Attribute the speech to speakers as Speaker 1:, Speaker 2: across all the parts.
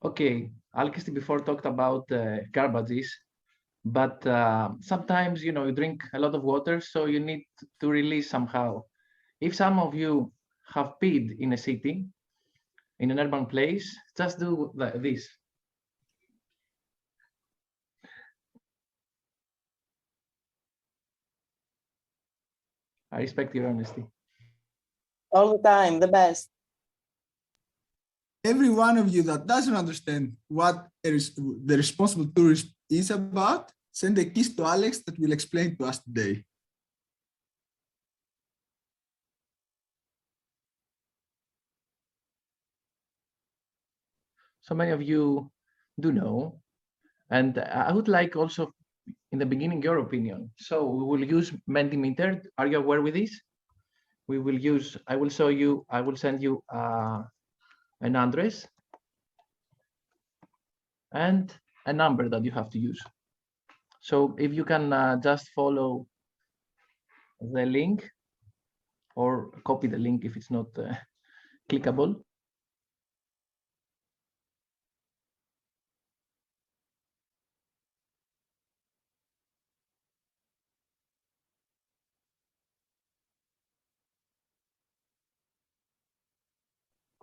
Speaker 1: Okay, Alkisty before talked about garbages, but sometimes, you know, you drink a lot of water, so you need to release somehow. If some of you have peed in a city, in an urban place, just do this. I respect your honesty.
Speaker 2: All the time, the best.
Speaker 3: Every one of you that doesn't understand what the responsible tourism is about, send a kiss to Alex that will explain to us today.
Speaker 1: So many of you do know, and I would like also in the beginning your opinion. So we will use Mentimeter. Are you aware with this? We will use, I will show you, I will send you an address and a number that you have to use. So if you can just follow the link or copy the link if it's not clickable.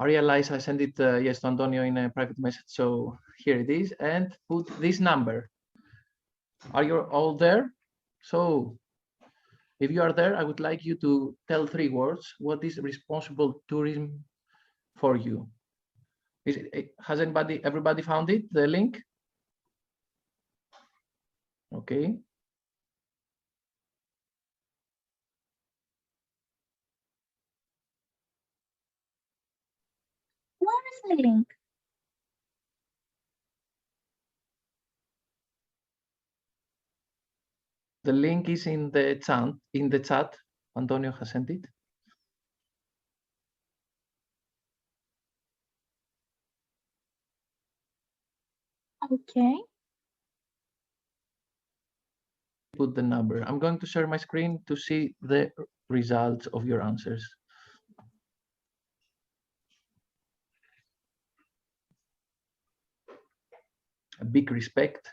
Speaker 1: I realize I sent it yes to Antonio in a private message. So here it is, and put this number. Are you all there? So if you are there, I would like you to tell 3 words. What is responsible tourism for you? Has everybody found it, the link? Okay.
Speaker 4: Where is the link?
Speaker 1: The link is in the chat. Antonio has sent it.
Speaker 4: Okay.
Speaker 1: Put the number. I'm going to share my screen to see the results of your answers. A big respect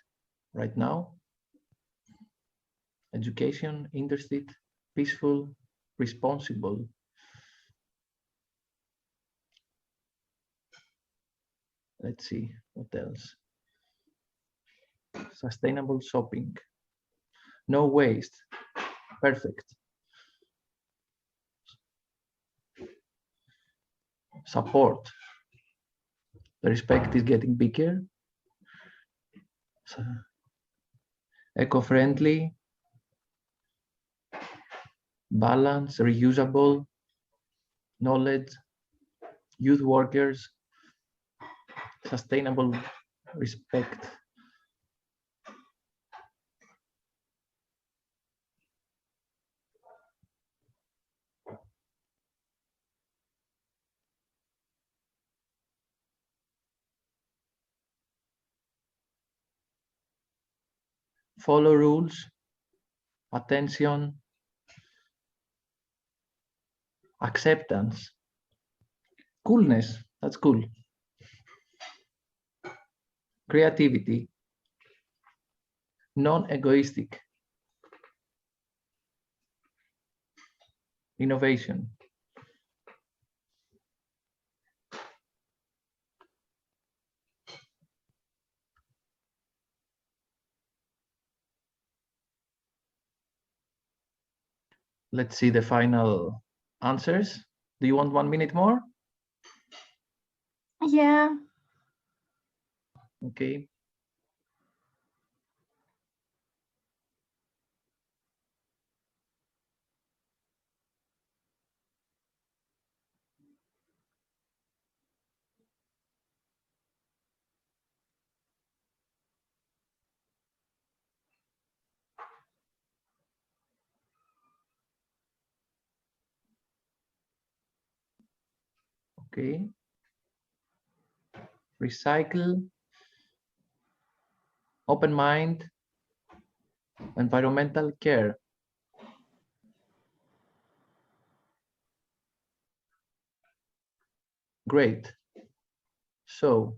Speaker 1: right now. Education, interested, peaceful, responsible. Let's see what else. Sustainable shopping. No waste. Perfect. Support. The respect is getting bigger. So, eco-friendly. Balance, reusable. Knowledge. Youth workers. Sustainable respect. Follow rules, attention, acceptance, coolness, that's cool, creativity, non-egoistic, innovation. Let's see the final answers. Do you want 1 minute more?
Speaker 4: Yeah.
Speaker 1: Okay. Okay. Recycle, open mind, environmental care. Great. So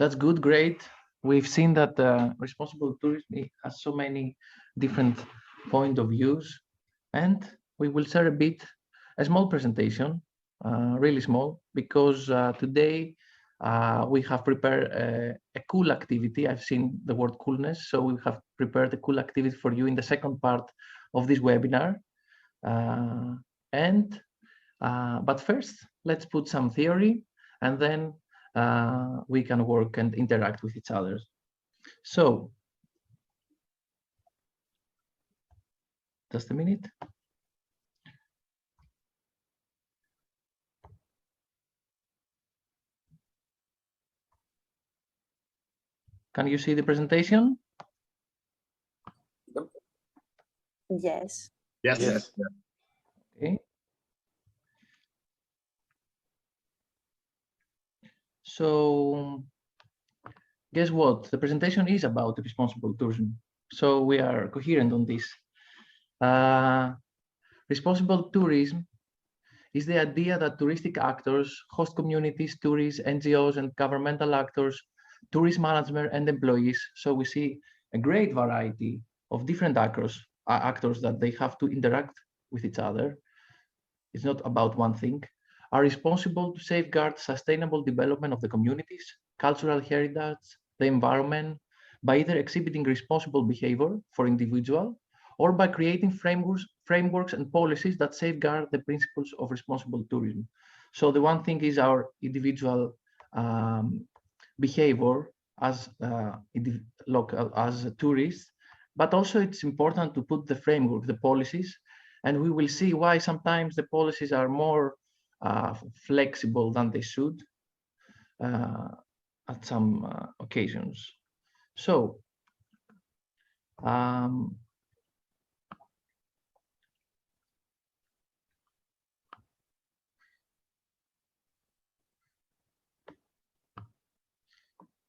Speaker 1: That's good, great. We've seen that responsible tourism has so many different point of views, and we will share a small presentation, really small, because today we have prepared a cool activity. I've seen the word coolness, so we have prepared a cool activity for you in the second part of this webinar. But first, let's put some theory, and then we can work and interact with each other. So, just a minute. Can you see the presentation?
Speaker 2: Yes.
Speaker 5: Yes.
Speaker 1: Okay. So, guess what? The presentation is about responsible tourism. So we are coherent on this. Responsible tourism is the idea that touristic actors, host communities, tourists, NGOs, and governmental actors, tourist management and employees. So we see a great variety of different actors that they have to interact with each other. It's not about one thing. Are responsible to safeguard sustainable development of the communities, cultural heritage, the environment, by either exhibiting responsible behavior for individual or by creating frameworks and policies that safeguard the principles of responsible tourism. So the one thing is our individual behavior as local, as tourists, but also it's important to put the framework, the policies, and we will see why sometimes the policies are more flexible than they should at some occasions. So,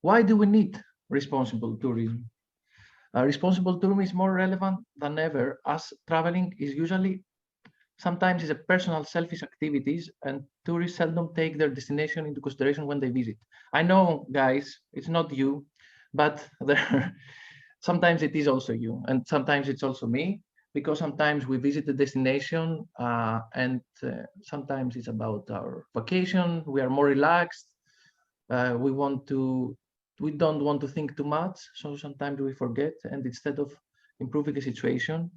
Speaker 1: why do we need responsible tourism? Responsible tourism is more relevant than ever, as traveling is usually sometimes is a personal selfish activities, and tourists seldom take their destination into consideration when they visit. I know, guys, it's not you, but sometimes it is also you, and sometimes it's also me, because sometimes we visit the destination and sometimes it's about our vacation. We are more relaxed. We don't want to think too much, so sometimes we forget, and instead of improving the situation,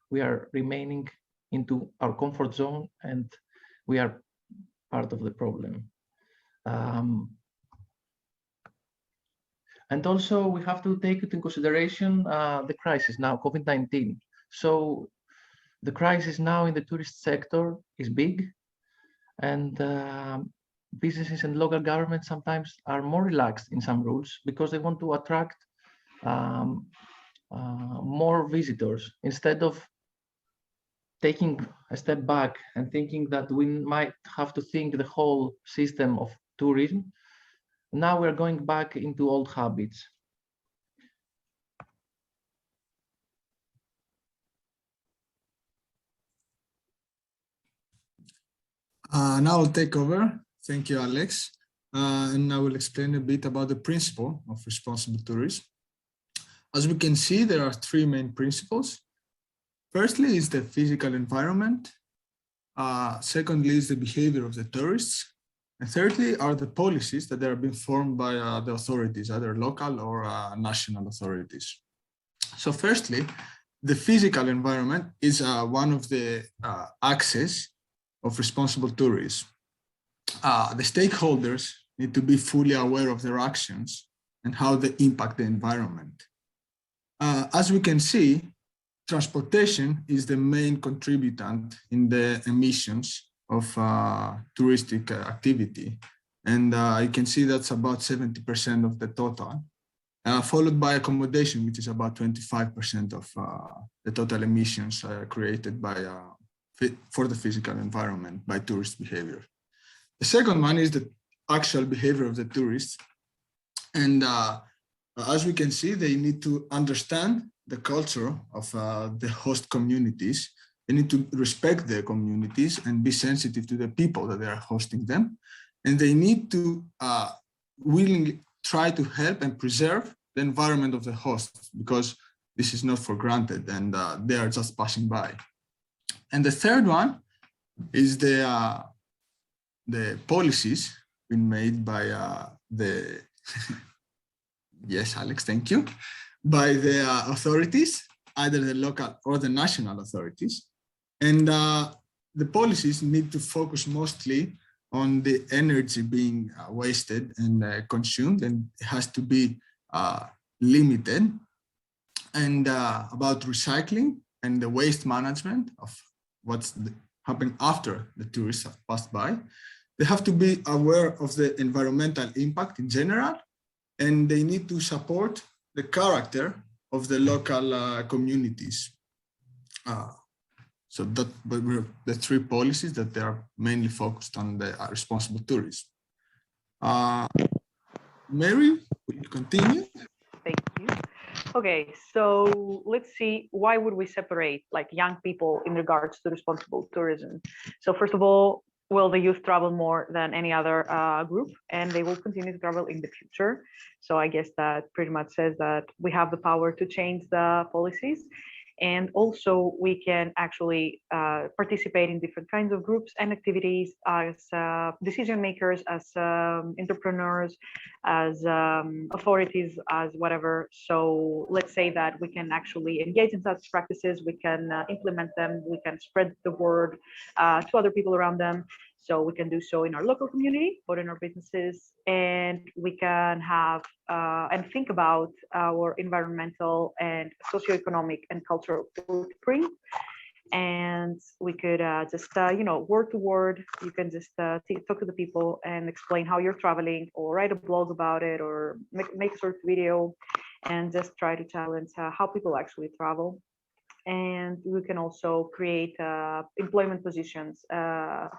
Speaker 1: we are remaining into our comfort zone, and we are part of the problem. And also we have to take into consideration the crisis now, COVID-19. So the crisis now in the tourist sector is big, and businesses and local governments sometimes are more relaxed in some rules because they want to attract more visitors, instead of taking a step back and thinking that we might have to think the whole system of tourism. Now we're going back into old habits.
Speaker 3: Now I'll take over. Thank you, Alex. And I will explain a bit about the principle of responsible tourism. As we can see, there are three main principles. Firstly is the physical environment. Secondly is the behavior of the tourists. And thirdly are the policies that are being formed by the authorities, either local or national authorities. So firstly, the physical environment is one of the axes of responsible tourism. The stakeholders need to be fully aware of their actions and how they impact the environment. As we can see, transportation is the main contributant in the emissions of touristic activity. And you can see that's about 70% of the total, followed by accommodation, which is about 25% of the total emissions created by for the physical environment by tourist behavior. The second one is the actual behavior of the tourists. And as we can see, they need to understand the culture of the host communities. They need to respect their communities and be sensitive to the people that they are hosting them. And they need to willingly try to help and preserve the environment of the host, because this is not for granted and they are just passing by. And the third one is the policies being made by the, yes, Alex, thank you, by the authorities, either the local or the national authorities. And the policies need to focus mostly on the energy being wasted and consumed, and it has to be limited. And about recycling and the waste management of what's happening after the tourists have passed by. They have to be aware of the environmental impact in general, and they need to support the character of the local communities. So that were the three policies that they are mainly focused on the responsible tourism. Mary, will you continue?
Speaker 5: Thank you. Okay, so let's see, why would we separate like young people in regards to responsible tourism? So first of all, will the youth travel more than any other group, and they will continue to travel in the future. So I guess that pretty much says that we have the power to change the policies. And also we can actually participate in different kinds of groups and activities as decision makers, as entrepreneurs, as authorities, as whatever. So let's say that we can actually engage in such practices, we can implement them, we can spread the word to other people around them. So we can do so in our local community or in our businesses, and we can have and think about our environmental and socioeconomic and cultural footprint. And we could just, you know, word to word, you can just talk to the people and explain how you're traveling, or write a blog about it, or make a short video and just try to challenge how people actually travel. And we can also create employment positions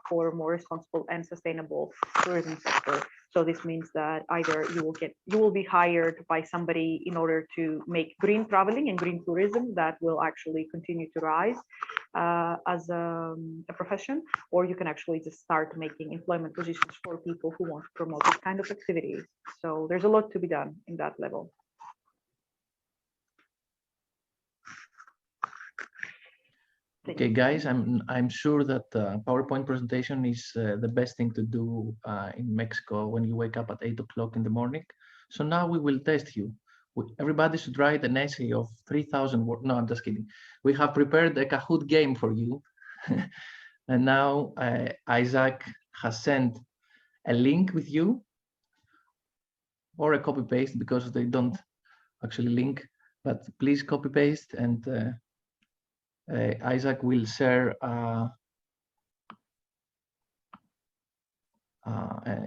Speaker 5: for more responsible and sustainable tourism sector. So this means that either you will be hired by somebody in order to make green traveling and green tourism that will actually continue to rise as a profession, or you can actually just start making employment positions for people who want to promote this kind of activities. So there's a lot to be done in that level.
Speaker 1: Okay, guys, I'm sure that PowerPoint presentation is the best thing to do in Mexico when you wake up at 8 o'clock in the morning. So now we will test you. Everybody should write an essay of 3,000 words. No, I'm just kidding. We have prepared a Kahoot game for you. And now Isaac has sent a link with you, or a copy paste, because they don't actually link, but please copy paste, and Isaac will share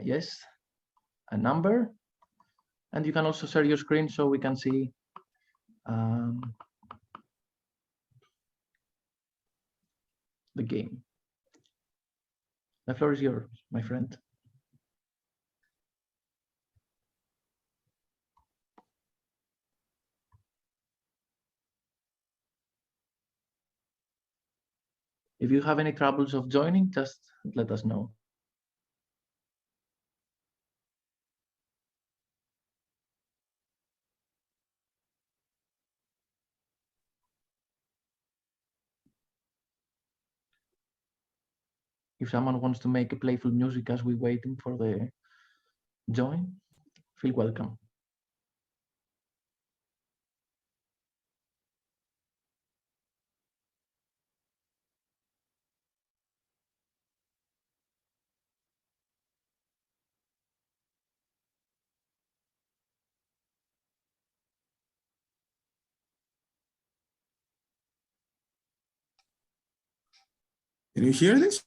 Speaker 1: yes, a number, and you can also share your screen so we can see the game. The floor is yours, my friend. If you have any troubles of joining, just let us know. If someone wants to make a playful music as we're waiting for the join, feel welcome.
Speaker 3: Can you hear this?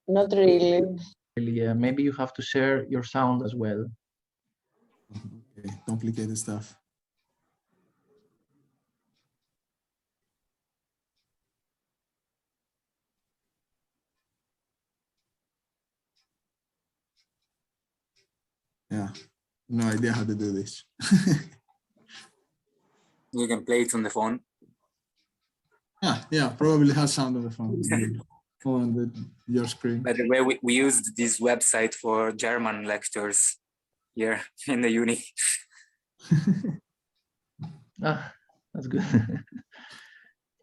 Speaker 2: Not really.
Speaker 1: Yeah, maybe you have to share your sound as well.
Speaker 3: Okay, complicated stuff. Yeah, no idea how to do this.
Speaker 6: You can play it on the phone.
Speaker 3: Yeah, probably has sound on the phone. on your screen.
Speaker 6: By the way, we used this website for German lectures here in the uni.
Speaker 1: Ah, that's good.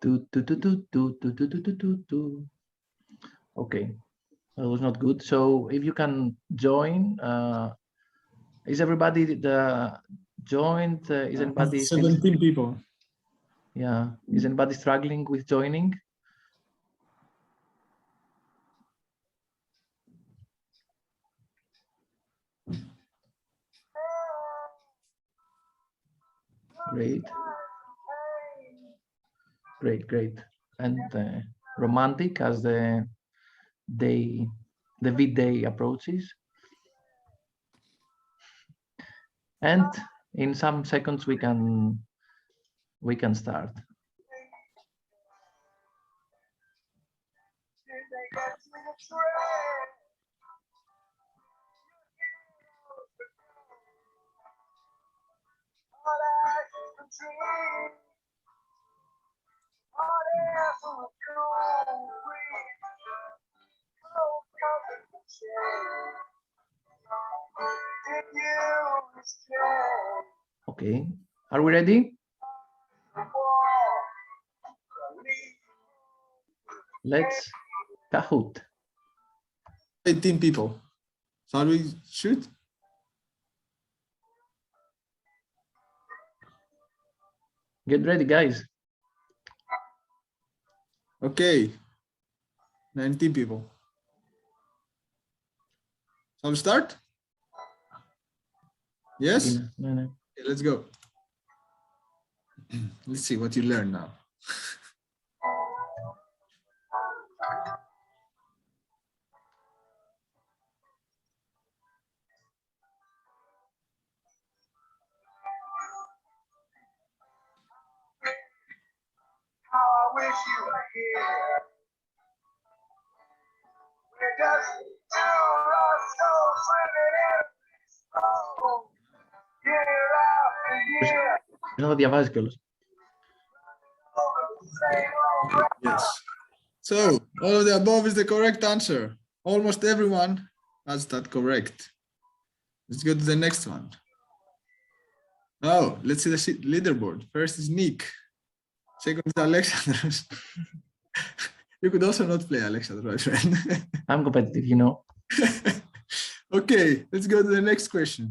Speaker 1: Do, do, do, do, do, do, do, do, do, do, do. Okay, that was not good. So if you can join, is everybody joined? Is anybody still-
Speaker 3: 17 people.
Speaker 1: yeah, is anybody struggling with joining? Great. Great, great. And romantic as the V-Day approaches. And in some seconds we can start. Okay, are we ready? Let's Kahoot.
Speaker 3: 18 people. Shall we shoot?
Speaker 1: Get ready, guys.
Speaker 3: Okay. 19 people. Shall we start? Yes?
Speaker 1: No, no.
Speaker 3: Okay, let's go. Let's see what you learn now.
Speaker 7: I wish you were here. We're just two lost souls swimming in this flow. Year after year,
Speaker 1: Να το διαβάζει κιόλας.
Speaker 7: over the same old ground.
Speaker 3: Yes. So, all of the above is the correct answer. Almost everyone has that correct. Let's go to the next one. Oh, let's see the leaderboard. First is Nick. Second is Alexandros. You could also not play Alexandros, my friend.
Speaker 1: I'm competitive, you know.
Speaker 3: Okay, let's go to the next question.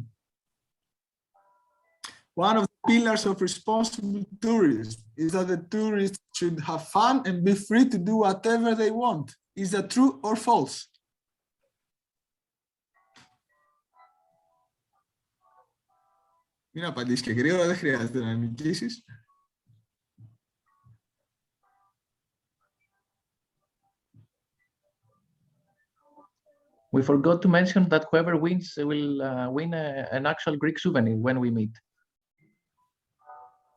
Speaker 3: One of the pillars of responsible tourism is that the tourists should have fun and be free to do whatever they want. Is that true or false? Μην απαντήσεις και γρήγορα, δεν χρειάζεται να νικήσεις.
Speaker 1: We forgot to mention that whoever wins will win an actual Greek souvenir when we meet.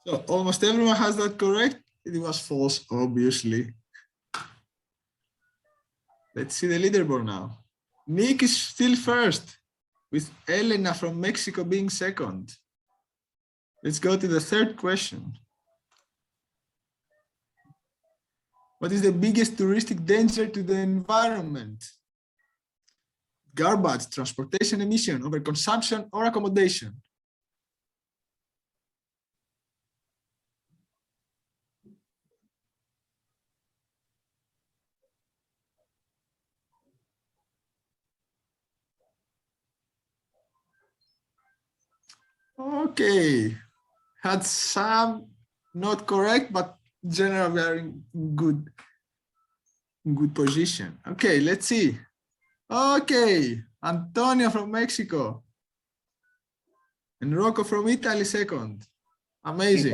Speaker 3: So almost everyone has that correct. It was false, obviously. Let's see the leaderboard now. Nick is still first, with Elena from Mexico being second. Let's go to the third question. What is the biggest touristic danger to the environment? Garbage, transportation emission, overconsumption, or accommodation? Okay, had some not correct, but generally we are in good position. Okay, let's see. Okay, Antonio from Mexico and Rocco from Italy second. Amazing.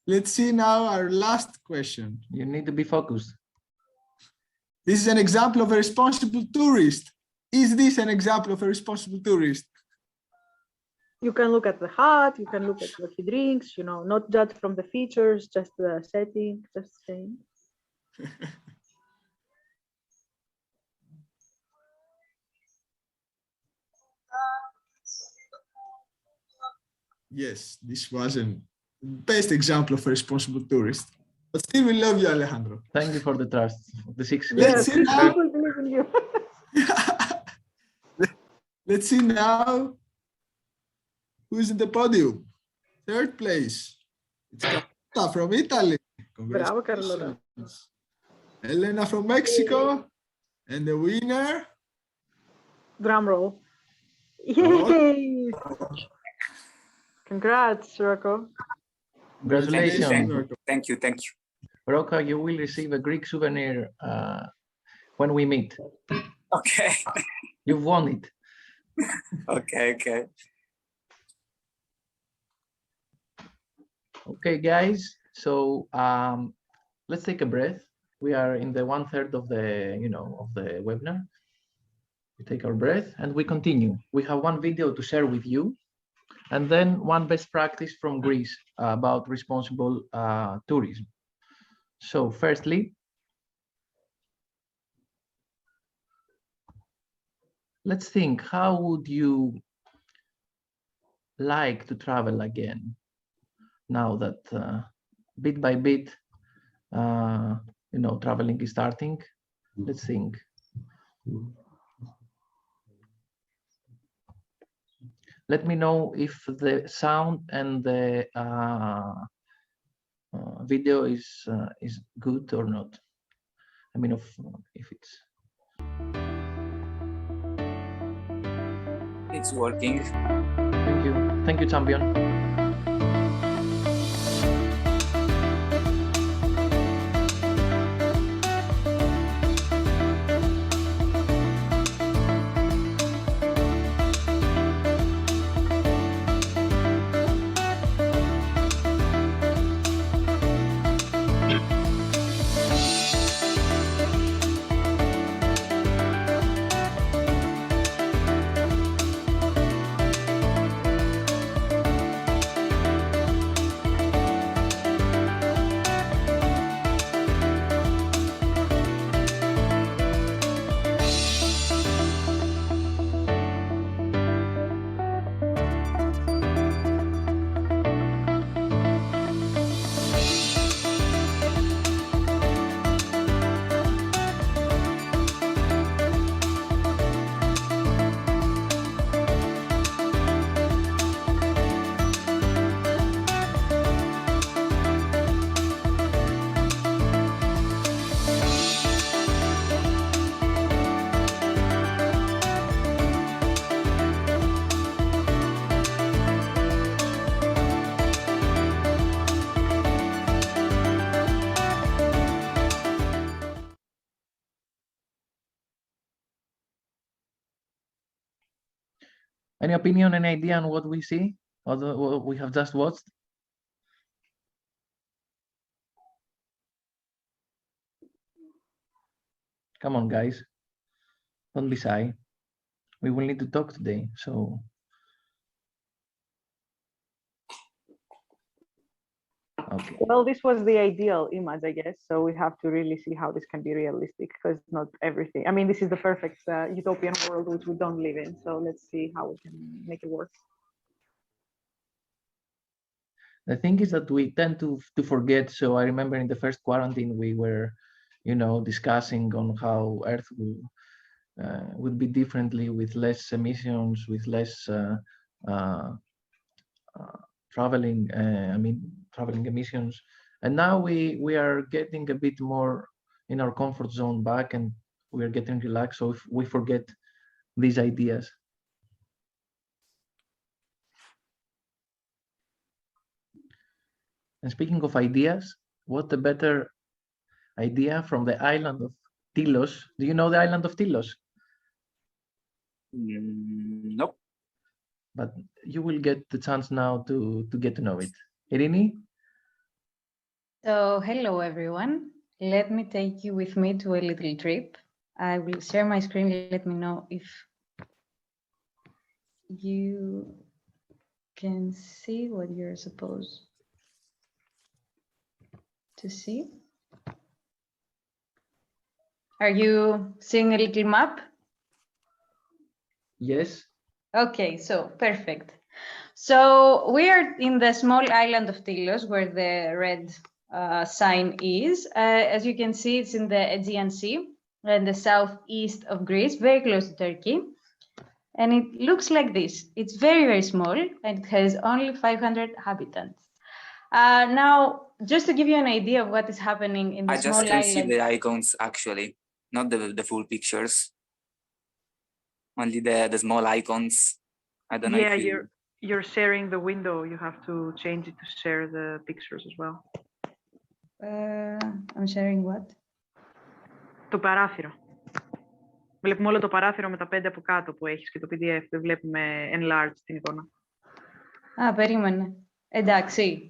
Speaker 3: Let's see now our last question.
Speaker 1: You need to be focused.
Speaker 3: This is an example of a responsible tourist. Is this an example of a responsible tourist?
Speaker 5: You can look at the hat, you can look at what he drinks, you know, not judge from the features, just the setting, just saying.
Speaker 3: Yes, this was a best example of a responsible tourist. But still, we love you, Alejandro.
Speaker 1: Thank you for the trust. The six.
Speaker 3: Let's see now.
Speaker 5: people believe in you.
Speaker 3: Let's see now who's in the podium. Third place. It's Carlota from Italy.
Speaker 5: Bravo, Carlota.
Speaker 3: Congratulations. Elena from Mexico. And the winner.
Speaker 5: Drum roll.
Speaker 3: Oh.
Speaker 5: Yay! Congrats, Rocco.
Speaker 1: Congratulations.
Speaker 6: Thank you.
Speaker 1: Rocco, you will receive a Greek souvenir when we meet.
Speaker 6: Okay.
Speaker 1: You've won it.
Speaker 6: Okay.
Speaker 1: Okay, guys. So let's take a breath. We are in the 1/3 of the of the webinar. We take our breath and we continue. We have one video to share with you, and then one best practice from Greece about responsible tourism. So firstly, let's think, how would you like to travel again now that bit by bit, traveling is starting? Let's think. Let me know if the sound and the video is good or not. I mean, if it's.
Speaker 6: It's working.
Speaker 1: Thank you, champion. Any opinion, any idea on what we see, or what we have just watched? Come on, guys. Don't be shy. We will need to talk today, so. Okay.
Speaker 5: Well, this was the ideal image, I guess. So we have to really see how this can be realistic, because not everything. I mean, this is the perfect utopian world which we don't live in. So let's see how we can make it work.
Speaker 1: The thing is that we tend to forget. So I remember in the first quarantine, we were, discussing on how Earth would be differently with less emissions, with less traveling. Traveling emissions. And now we are getting a bit more in our comfort zone back, and we are getting relaxed. So if we forget these ideas. And speaking of ideas, what a better idea from the island of Tilos. Do you know the island of Tilos?
Speaker 6: Nope.
Speaker 1: But you will get the chance now to get to know it. Irini?
Speaker 8: So hello everyone. Let me take you with me to a little trip. I will share my screen. Let me know if you can see what you're supposed to see. Are you seeing a little map?
Speaker 1: Yes.
Speaker 8: Okay, so perfect. So we are in the small island of Tilos, where the red sign is. As you can see, it's in the Aegean Sea and the southeast of Greece, very close to Turkey. And it looks like this. It's very, very small, and it has only 500 inhabitants. Now, just to give you an idea of what is happening in the
Speaker 6: I
Speaker 8: small
Speaker 6: just can see
Speaker 8: island.
Speaker 6: the icons actually, not the full pictures. Only the small icons. I don't know
Speaker 5: Yeah,
Speaker 6: if you...
Speaker 5: you're sharing the window. You have to change it to share the pictures as well.
Speaker 8: I'm sharing what?
Speaker 5: Το παράθυρο. Βλέπουμε όλο το παράθυρο με τα 5 από κάτω που έχεις και το PDF. Δεν βλέπουμε enlarged την εικόνα.
Speaker 8: Α, περίμενε. Εντάξει.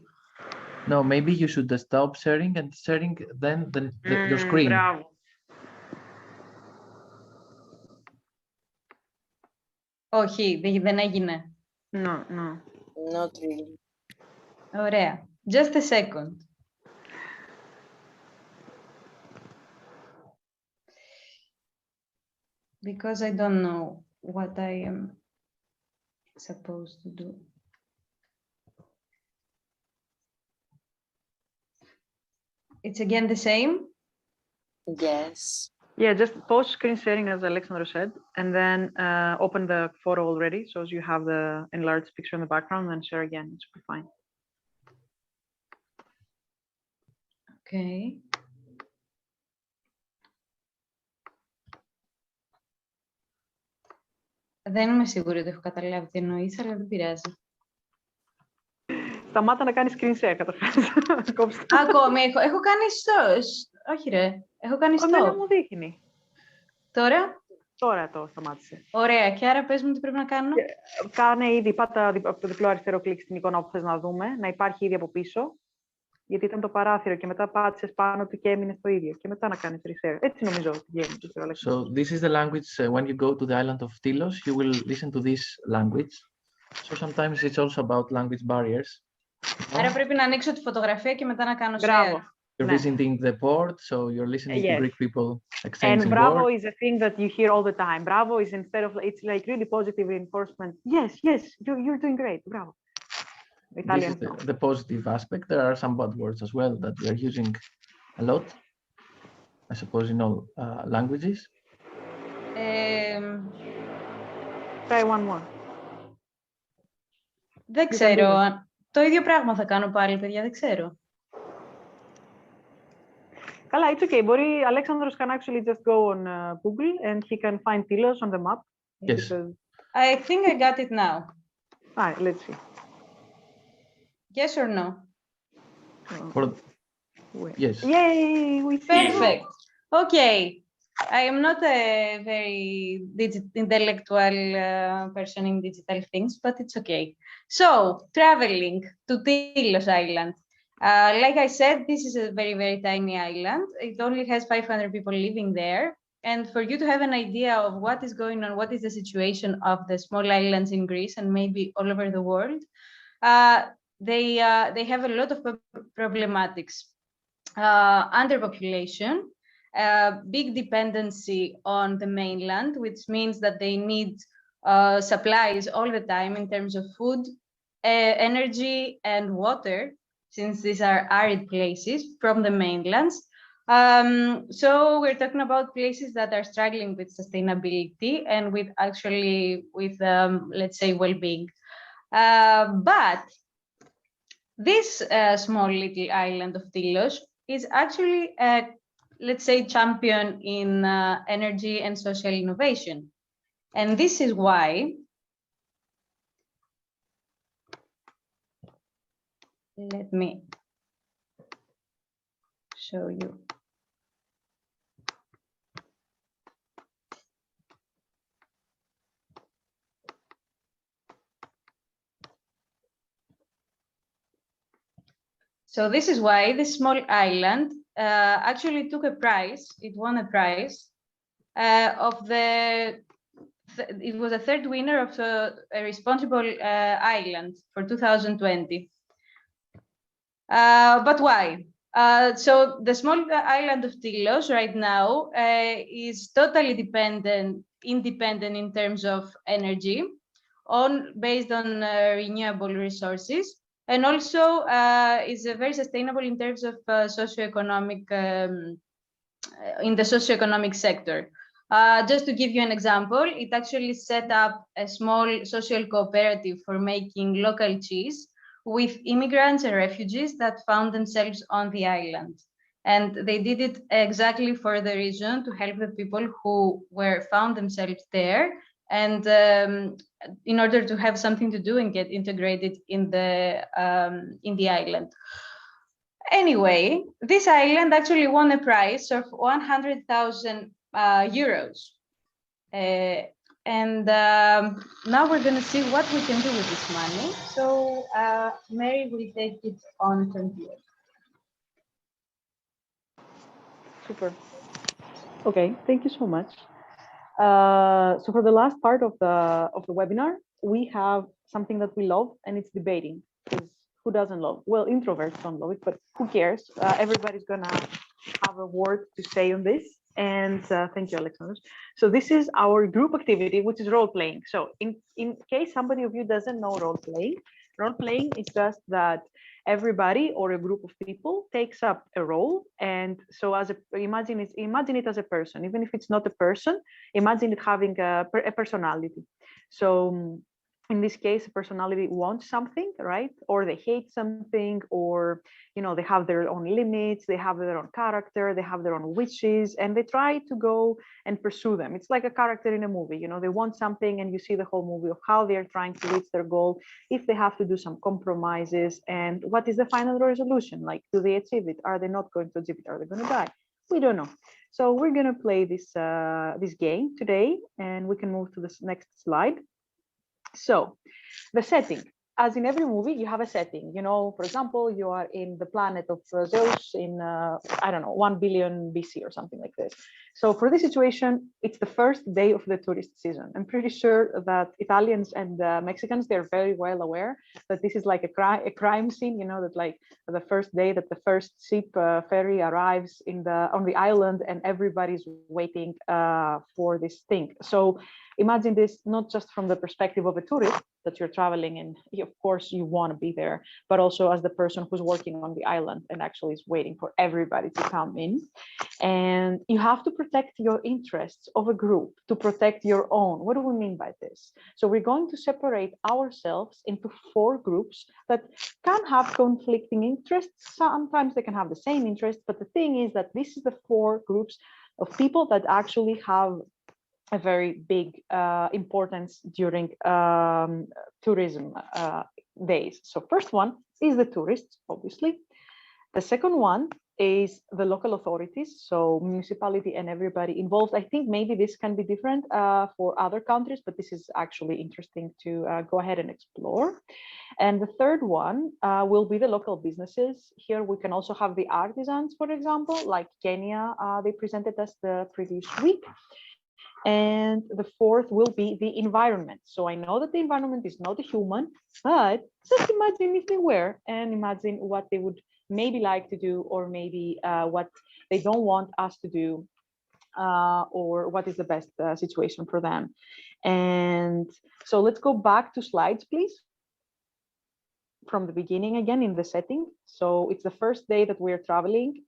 Speaker 1: No, maybe you should stop sharing and sharing then your screen.
Speaker 5: Μπράβο.
Speaker 8: Όχι, δεν έγινε.
Speaker 5: No, no.
Speaker 2: Not really.
Speaker 8: Ωραία. Just a second. Because I don't know what I am supposed to do. It's again the same?
Speaker 2: Yes.
Speaker 5: Yeah, just pause screen sharing as Alexandra said, and then open the photo already. So as you have the enlarged picture in the background, then share again. It should be fine.
Speaker 8: Okay. Δεν είμαι σίγουρη ότι έχω καταλάβει τι εννοείς, αλλά δεν πειράζει.
Speaker 5: Σταμάτα να κάνει screen share, καταφέρεις.
Speaker 8: Ακόμη, έχω κάνει όχι ρε, έχω κάνει
Speaker 5: Εμένα μου δείχνει.
Speaker 8: Τώρα?
Speaker 5: Τώρα το σταμάτησε.
Speaker 8: Ωραία, και άρα πες μου τι πρέπει να κάνω.
Speaker 5: Κάνε ήδη, πάτα από το διπλό αριστερό κλικ στην εικόνα που θες να δούμε, να υπάρχει ήδη από πίσω, γιατί ήταν το παράθυρο και μετά πάτησες πάνω του και έμεινε το ίδιο. Και μετά να κάνεις reshare. Έτσι νομίζω ότι βγαίνει.
Speaker 1: So this is the language when you go to the island of Tilos, you will listen to this language. So sometimes it's also about language barriers.
Speaker 8: Άρα πρέπει να ανοίξω τη φωτογραφία και μετά να κάνω share.
Speaker 5: Μπράβο.
Speaker 1: You're visiting the port, so you're listening to Greek people exchanging
Speaker 5: And Bravo
Speaker 1: words.
Speaker 5: is a thing that you hear all the time. Bravo is instead of, it's like really positive reinforcement. Yes, yes, you're doing great. Bravo.
Speaker 1: This is the positive aspect. There are some bad words as well that we are using a lot, I suppose, in all languages.
Speaker 5: Try one more.
Speaker 8: Δεν ξέρω. Το ίδιο πράγμα θα κάνω πάλι, παιδιά, δεν ξέρω.
Speaker 5: Καλά, it's okay. Μπορεί, Alexandros can actually just go on Google and he can find Tilos on the map.
Speaker 1: Yes.
Speaker 5: Because...
Speaker 8: I think I got it now.
Speaker 5: Right, let's see.
Speaker 8: Yes or no?
Speaker 1: Yes.
Speaker 5: Yay! We
Speaker 8: Perfect. Okay. I am not a very intellectual person in digital things, but it's okay. So, traveling to Tilos Island. Like I said, this is a very, very tiny island. It only has 500 people living there. And for you to have an idea of what is going on, what is the situation of the small islands in Greece and maybe all over the world, they have a lot of problematics. Underpopulation, big dependency on the mainland, which means that they need supplies all the time in terms of food, energy, and water, since these are arid places from the mainlands. So we're talking about places that are struggling with sustainability and with let's say, well-being. But this small little island of Tilos is actually let's say, champion in energy and social innovation. And this is why let me show you. So this is why this small island actually took a prize. It won a prize it was a third winner of a responsible island for 2020. But why? So the small island of Tilos right now is totally independent in terms of energy, based on renewable resources. and also is very sustainable in terms of socioeconomic, in the socioeconomic sector. Just to give you an example, it actually set up a small social cooperative for making local cheese with immigrants and refugees that found themselves on the island. And they did it exactly for the reason to help the people who found themselves there, and in order to have something to do and get integrated in the island. Anyway, this island actually won a prize of 100,000 euros. And now we're going to see what we can do with this money. So Mary will take it on from here.
Speaker 5: Super. Okay, thank you so much. So for the last part of the webinar, we have something that we love, and it's debating. Because who doesn't love? Well, introverts don't love it, but who cares? Everybody's gonna have a word to say on this. And thank you, Alexander. So this is our group activity, which is role playing. So in case somebody of you doesn't know role playing is just that everybody or a group of people takes up a role. And so imagine it as a person, even if it's not a person, imagine it having a personality. So in this case, a personality wants something, right? Or they hate something, or, they have their own limits, they have their own character, they have their own wishes, and they try to go and pursue them. It's like a character in a movie, they want something, and you see the whole movie of how they're trying to reach their goal, if they have to do some compromises, and what is the final resolution? Like, do they achieve it? Are they not going to achieve it? Are they going to die? We don't know. So we're going to play this game today, and we can move to the next slide. So the setting, as in every movie, you have a setting, for example, you are in the planet of Zeus in, I don't know, 1 billion BC or something like this. So for this situation, it's the first day of the tourist season. I'm pretty sure that Italians and Mexicans, they're very well aware that this is like a crime scene, that like the first day that the first ship ferry arrives on the island, and everybody's waiting for this thing. So imagine this not just from the perspective of a tourist that you're traveling in, of course you want to be there, but also as the person who's working on the island and actually is waiting for everybody to come in. And you have to protect your interests of a group to protect your own. What do we mean by this? So we're going to separate ourselves into 4 groups that can have conflicting interests. Sometimes they can have the same interests, but the thing is that this is the 4 groups of people that actually have a very big importance during tourism days. So first one is the tourists, obviously. The second one is the local authorities, so municipality and everybody involved. I think maybe this can be different for other countries, but this is actually interesting to go ahead and explore. And the third one will be the local businesses. Here we can also have the artisans, for example, like Kenya, they presented us the previous week. And the fourth will be the environment. So I know that the environment is not a human, but just imagine if they were, and imagine what they would maybe like to do, or maybe what they don't want us to do, or what is the best situation for them. And so let's go back to slides, please. From the beginning again in the setting. So it's the first day that we're traveling.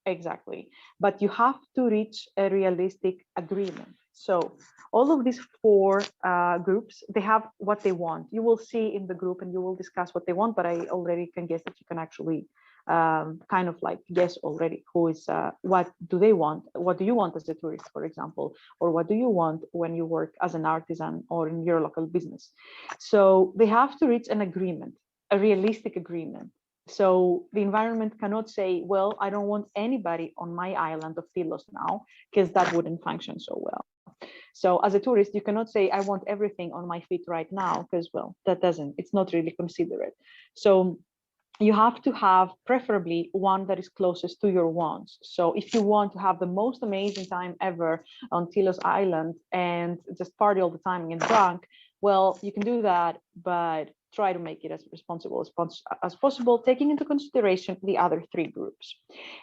Speaker 5: Exactly. But you have to reach a realistic agreement. So all of these 4 groups, they have what they want. You will see in the group and you will discuss what they want, but I already can guess that you can actually kind of like guess already who is, what do they want? What do you want as a tourist, for example? Or what do you want when you work as an artisan or in your local business? So they have to reach an agreement, a realistic agreement. So the environment cannot say, well, I don't want anybody on my island of Tilos now, because that wouldn't function so well. So as a tourist, you cannot say, I want everything on my feet right now, because, well, it's not really considerate. So you have to have preferably one that is closest to your wants. So if you want to have the most amazing time ever on Tilos Island and just party all the time and get drunk, well, you can do that, but try to make it as responsible as possible, taking into consideration the other 3 groups.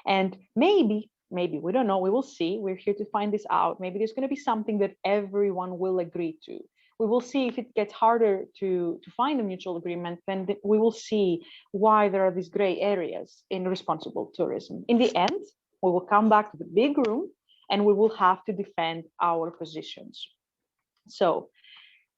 Speaker 5: And maybe, we don't know, we will see, we're here to find this out. Maybe there's going to be something that everyone will agree to. we will see if it gets harder to find a mutual agreement, then we will see why there are these gray areas in responsible tourism. In the end, we will come back to the big room and we will have to defend our positions. So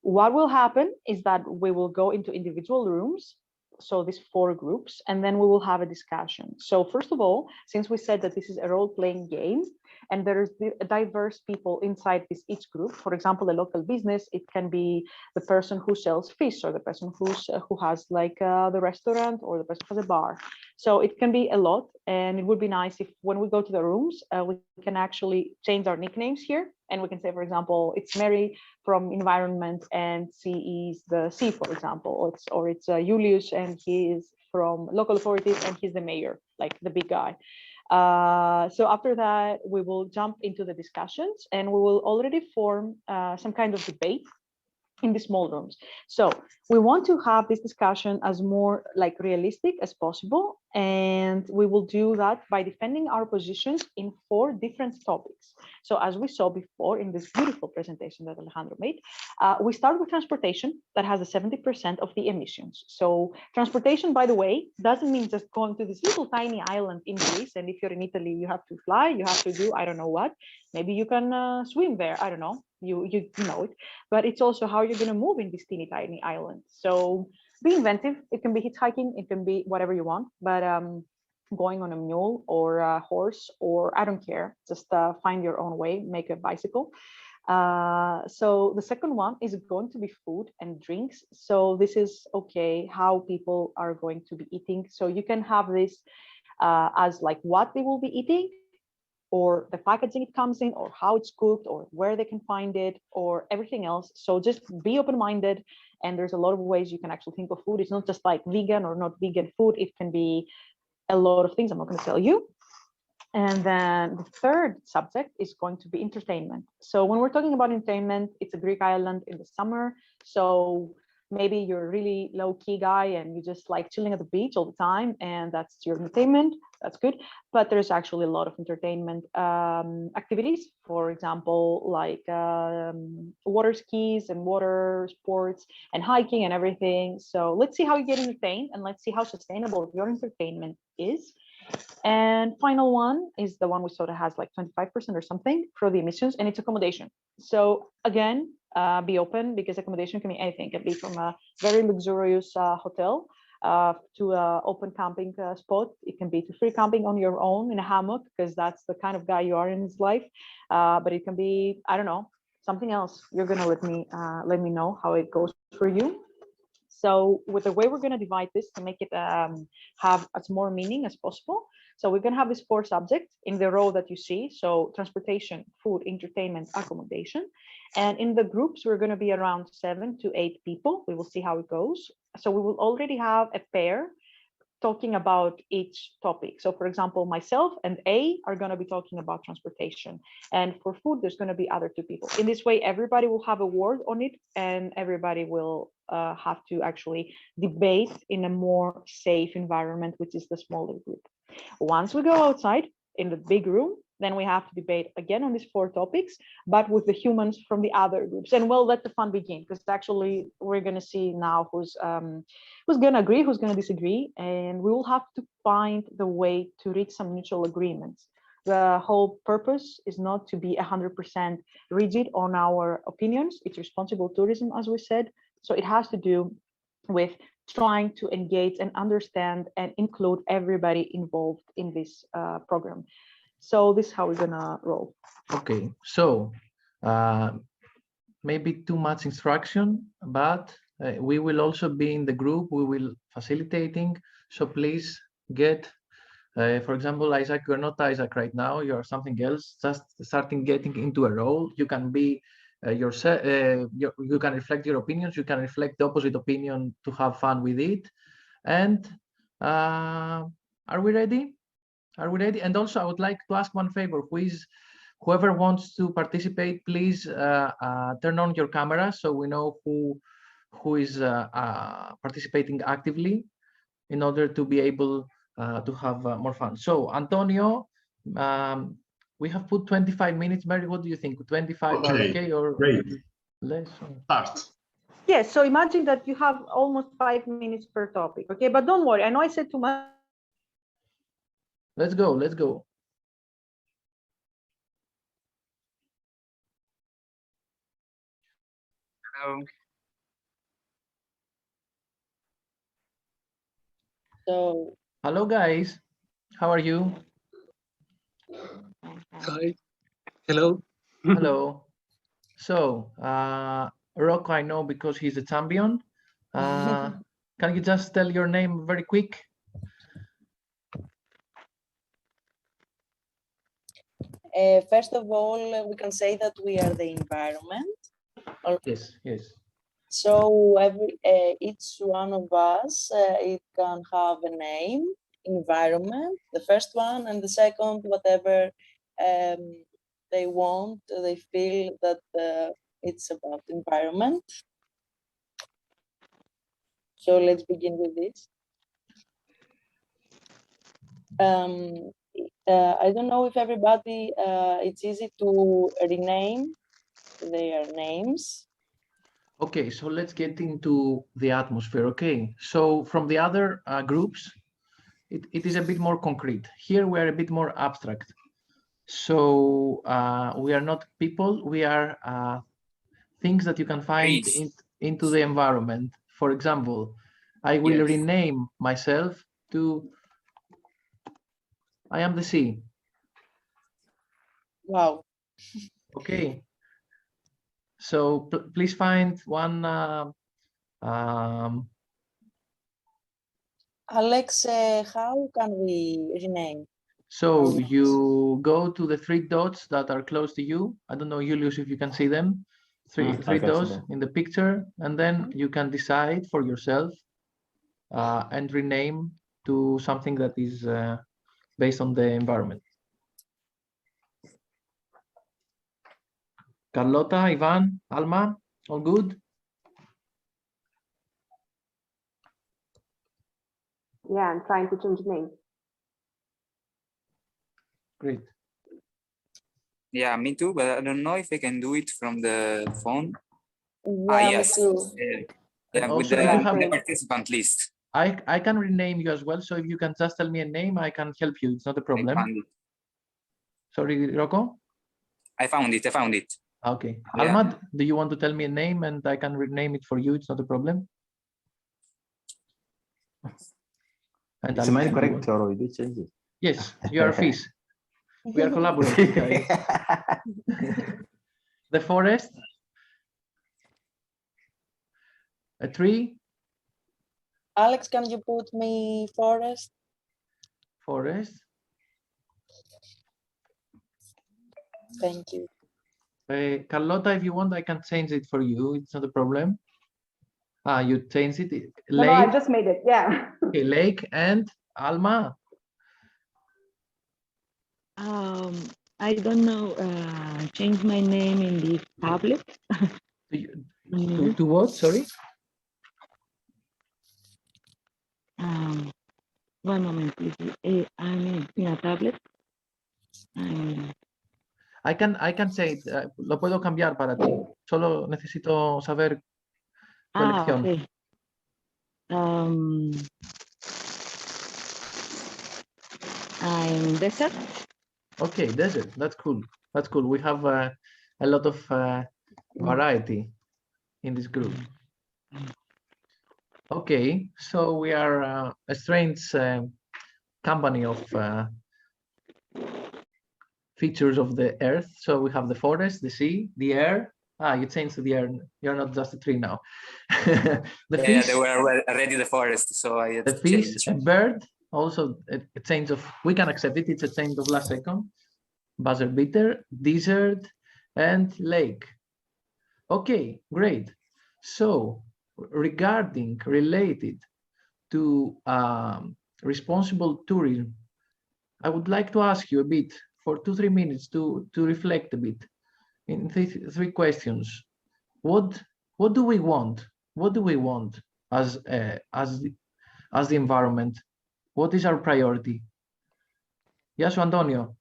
Speaker 5: what will happen is that we will go into individual rooms, so these 4 groups, and then we will have a discussion. So first of all, since we said that this is a role-playing game and there's diverse people inside each group, for example, a local business, it can be the person who sells fish or the person who has like the restaurant or the person who has a bar. So it can be a lot, and it would be nice if when we go to the rooms, we can actually change our nicknames here. And we can say, for example, it's Mary from environment and C is the C, for example, or it's Julius and he is from local authorities and he's the mayor, like the big guy. So after that, we will jump into the discussions and we will already form some kind of debate in the small rooms. So we want to have this discussion as more like realistic as possible. And we will do that by defending our positions in 4 different topics. So as we saw before in this beautiful presentation that Alejandro made, we start with transportation that has a 70% of the emissions. So transportation, by the way, doesn't mean just going to this little tiny island in Greece. And if you're in Italy, you have to fly, you have to do, I don't know what, maybe you can swim there. I don't know, you know it, but it's also how you're going to move in this teeny tiny island. So be inventive. It can be hitchhiking, it can be whatever you want, but going on a mule or a horse, or I don't care, just find your own way, make a bicycle. So the second one is going to be food and drinks. So this is okay, how people are going to be eating. So you can have this as like what they will be eating, or the packaging it comes in, or how it's cooked, or where they can find it, or everything else. So just be open-minded. And there's a lot of ways you can actually think of food. It's not just like vegan or not vegan food. It can be a lot of things I'm not going to tell you. And then the third subject is going to be entertainment. So when we're talking about entertainment, it's a Greek island in the summer. So maybe you're a really low-key guy and you just like chilling at the beach all the time, and that's your entertainment. That's good. But there's actually a lot of entertainment activities, for example, like water skis and water sports and hiking and everything. So let's see how you get entertained, and let's see how sustainable your entertainment is. And final one is the one we sort of has like 25% or something for the emissions, and it's accommodation. So again, be open, because accommodation can be anything. It can be from a very luxurious hotel to an open camping spot. It can be to free camping on your own in a hammock, because that's the kind of guy you are in his life. But it can be, I don't know, something else. You're gonna let me know how it goes for you. So with the way we're going to divide this to make it have as more meaning as possible. So we're going to have these 4 subjects in the row that you see. So transportation, food, entertainment, accommodation. And in the groups, we're going to be around 7 to 8 people. We will see how it goes. So we will already have a pair talking about each topic. So for example, myself and A are going to be talking about transportation, and for food, there's going to be other 2 people. In this way, everybody will have a word on it, and everybody will have to actually debate in a more safe environment, which is the smaller group. Once we go outside in the big room, then we have to debate again on these 4 topics, but with the humans from the other groups. And we'll let the fun begin, because actually we're going to see now who's going to agree, who's going to disagree, and we will have to find the way to reach some mutual agreements. The whole purpose is not to be 100% rigid on our opinions. It's responsible tourism, as we said. So it has to do with trying to engage and understand and include everybody involved in this program. So this is how we're gonna roll.
Speaker 1: Okay, so maybe too much instruction, but we will also be in the group, we will facilitating. So please get, for example, Isaac, you're not Isaac right now, you're something else, just starting getting into a role. You can be yourself, you can reflect your opinions, you can reflect the opposite opinion to have fun with it. And are we ready? Are we ready? And also, I would like to ask one favor. Whoever wants to participate, please turn on your camera so we know who is participating actively, in order to be able to have more fun. So, Antonio, we have put 25 minutes. Mary, what do you think? 25
Speaker 9: Okay,
Speaker 1: okay, or
Speaker 9: great.
Speaker 1: Lesson.
Speaker 3: Start.
Speaker 5: Yes, so imagine that you have almost 5 minutes per topic, okay? But don't worry, I know I said too much.
Speaker 1: Let's go. Let's go.
Speaker 6: Hello.
Speaker 2: So,
Speaker 1: Hello, guys. How are you?
Speaker 9: Hi. Hello.
Speaker 1: Hello. So, Rocco, I know because he's a champion. Can you just tell your name very quick?
Speaker 2: first of all, we can say that we are the environment.
Speaker 1: Yes, yes.
Speaker 2: So each one of us, it can have a name, environment, the first one, and the second, whatever they want, they feel that it's about environment. So let's begin with this. I don't know if everybody, it's easy to rename their names.
Speaker 1: Okay, so let's get into the atmosphere. Okay, so from the other groups, it is a bit more concrete. Here we are a bit more abstract. So we are not people, we are things that you can find into the environment. For example, I will
Speaker 6: Yes.
Speaker 1: rename myself to I am the sea.
Speaker 2: Wow.
Speaker 1: Okay. So please find one.
Speaker 2: Alex, how can we rename?
Speaker 1: So you go to the 3 dots that are close to you. I don't know, Julius, if you can see them. Three
Speaker 10: I can see
Speaker 1: dots
Speaker 10: them.
Speaker 1: in the picture, and then you can decide for yourself and rename to something that is based on the environment. Carlota, Ivan, Alma, all good?
Speaker 5: Yeah, I'm trying to change name.
Speaker 1: Great.
Speaker 6: Yeah, me too, but I don't know if I can do it from the phone.
Speaker 2: Yeah,
Speaker 6: Yes.
Speaker 2: me too.
Speaker 6: Yeah, with
Speaker 1: Also,
Speaker 6: the,
Speaker 1: if you
Speaker 6: with
Speaker 1: have-
Speaker 6: the participant list.
Speaker 1: I can rename you as well. So if you can just tell me a name, I can help you. It's not a
Speaker 6: I
Speaker 1: problem.
Speaker 6: found it.
Speaker 1: Sorry, Rocco?
Speaker 6: I found it. I found it.
Speaker 1: Okay.
Speaker 6: Yeah.
Speaker 1: Alma, do you want to tell me a name and I can rename it for you? It's not a problem. And
Speaker 10: Is
Speaker 1: I'll
Speaker 10: mine
Speaker 1: help you.
Speaker 10: correct or we do change it?
Speaker 1: Yes, you are fish. We are collaborating, guys. The forest. A tree.
Speaker 2: Alex, can you put me forest?
Speaker 1: Forest.
Speaker 2: Thank you.
Speaker 1: Carlota, if you want, I can change it for you. It's not a problem. Ah, you change it.
Speaker 5: No, I
Speaker 1: Lake.
Speaker 5: just made it. Yeah.
Speaker 1: Okay, Lake and Alma.
Speaker 11: I don't know. Change my name in the tablet.
Speaker 1: To what? Sorry.
Speaker 11: One moment, please. I'm in a tablet.
Speaker 1: I can say it. Lo puedo cambiar para ti. Solo necesito saber tu elección.
Speaker 11: Okay. I'm desert.
Speaker 1: Okay, desert. That's cool. That's cool. We have a lot of variety in this group. Okay, so we are a strange company of features of the earth. So we have the forest, the sea, the air. Ah, you changed to the air. You're not just a tree now. The
Speaker 6: Yeah,
Speaker 1: fish,
Speaker 6: they were already the forest, so I had
Speaker 1: the
Speaker 6: to
Speaker 1: fish,
Speaker 6: change.
Speaker 1: a bird. Also a change of. We can accept it. It's a change of last second. Buzzer beater, desert, and lake. Okay, great. So related to responsible tourism, I would like to ask you a bit for 2-3 minutes to reflect a bit in three questions. What do we want? What do we want as the environment? What is our priority? Yes, Antonio.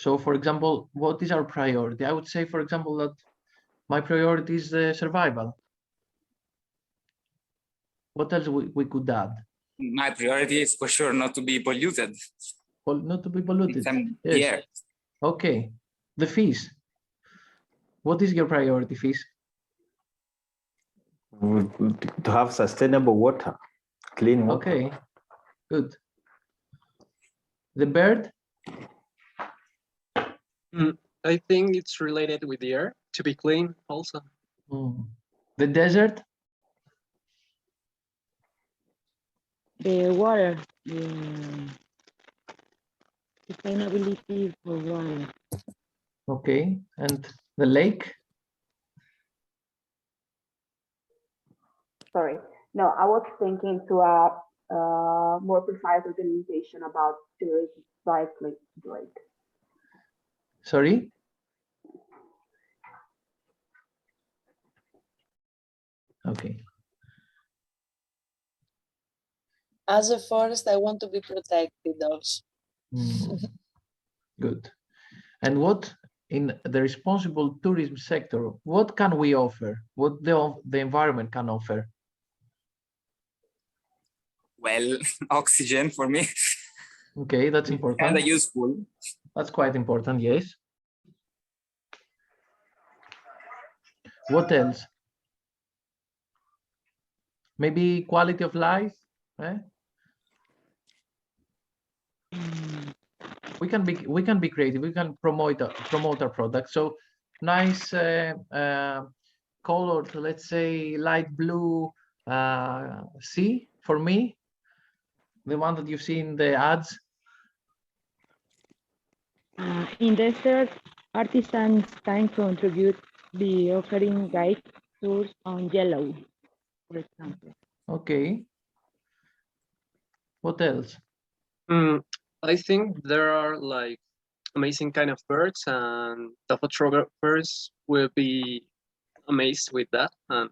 Speaker 1: So for example, what is our priority? I would say, for example, that my priority is the survival. What else we could add?
Speaker 6: My priority is for sure not to be polluted.
Speaker 1: Not to be polluted.
Speaker 6: Yes. Yeah.
Speaker 1: Okay. The fees. What is your priority, fees?
Speaker 10: To have sustainable water, clean water.
Speaker 1: Okay, good. The bird?
Speaker 9: I think it's related with the air, to be clean also.
Speaker 1: The desert?
Speaker 11: The water, the sustainability for water.
Speaker 1: Okay, and the lake?
Speaker 12: Sorry, no, I was thinking to a more precise organization about tourism cycling lake.
Speaker 1: Sorry? Okay.
Speaker 2: As a forest, I want to be protected also.
Speaker 1: Good. And what in the responsible tourism sector, what can we offer? What the environment can offer?
Speaker 6: Well, oxygen for me.
Speaker 1: Okay, that's important.
Speaker 6: And useful.
Speaker 1: That's quite important, yes. What else? Maybe quality of life, eh? We can be creative. We can promote our product. So nice colored, let's say light blue sea for me, the one that you see in the ads.
Speaker 11: In desert, artisans can contribute by offering guide tours on yellow, for example.
Speaker 1: Okay. What else?
Speaker 9: I think there are like amazing kind of birds, and the photographers will be amazed with that, and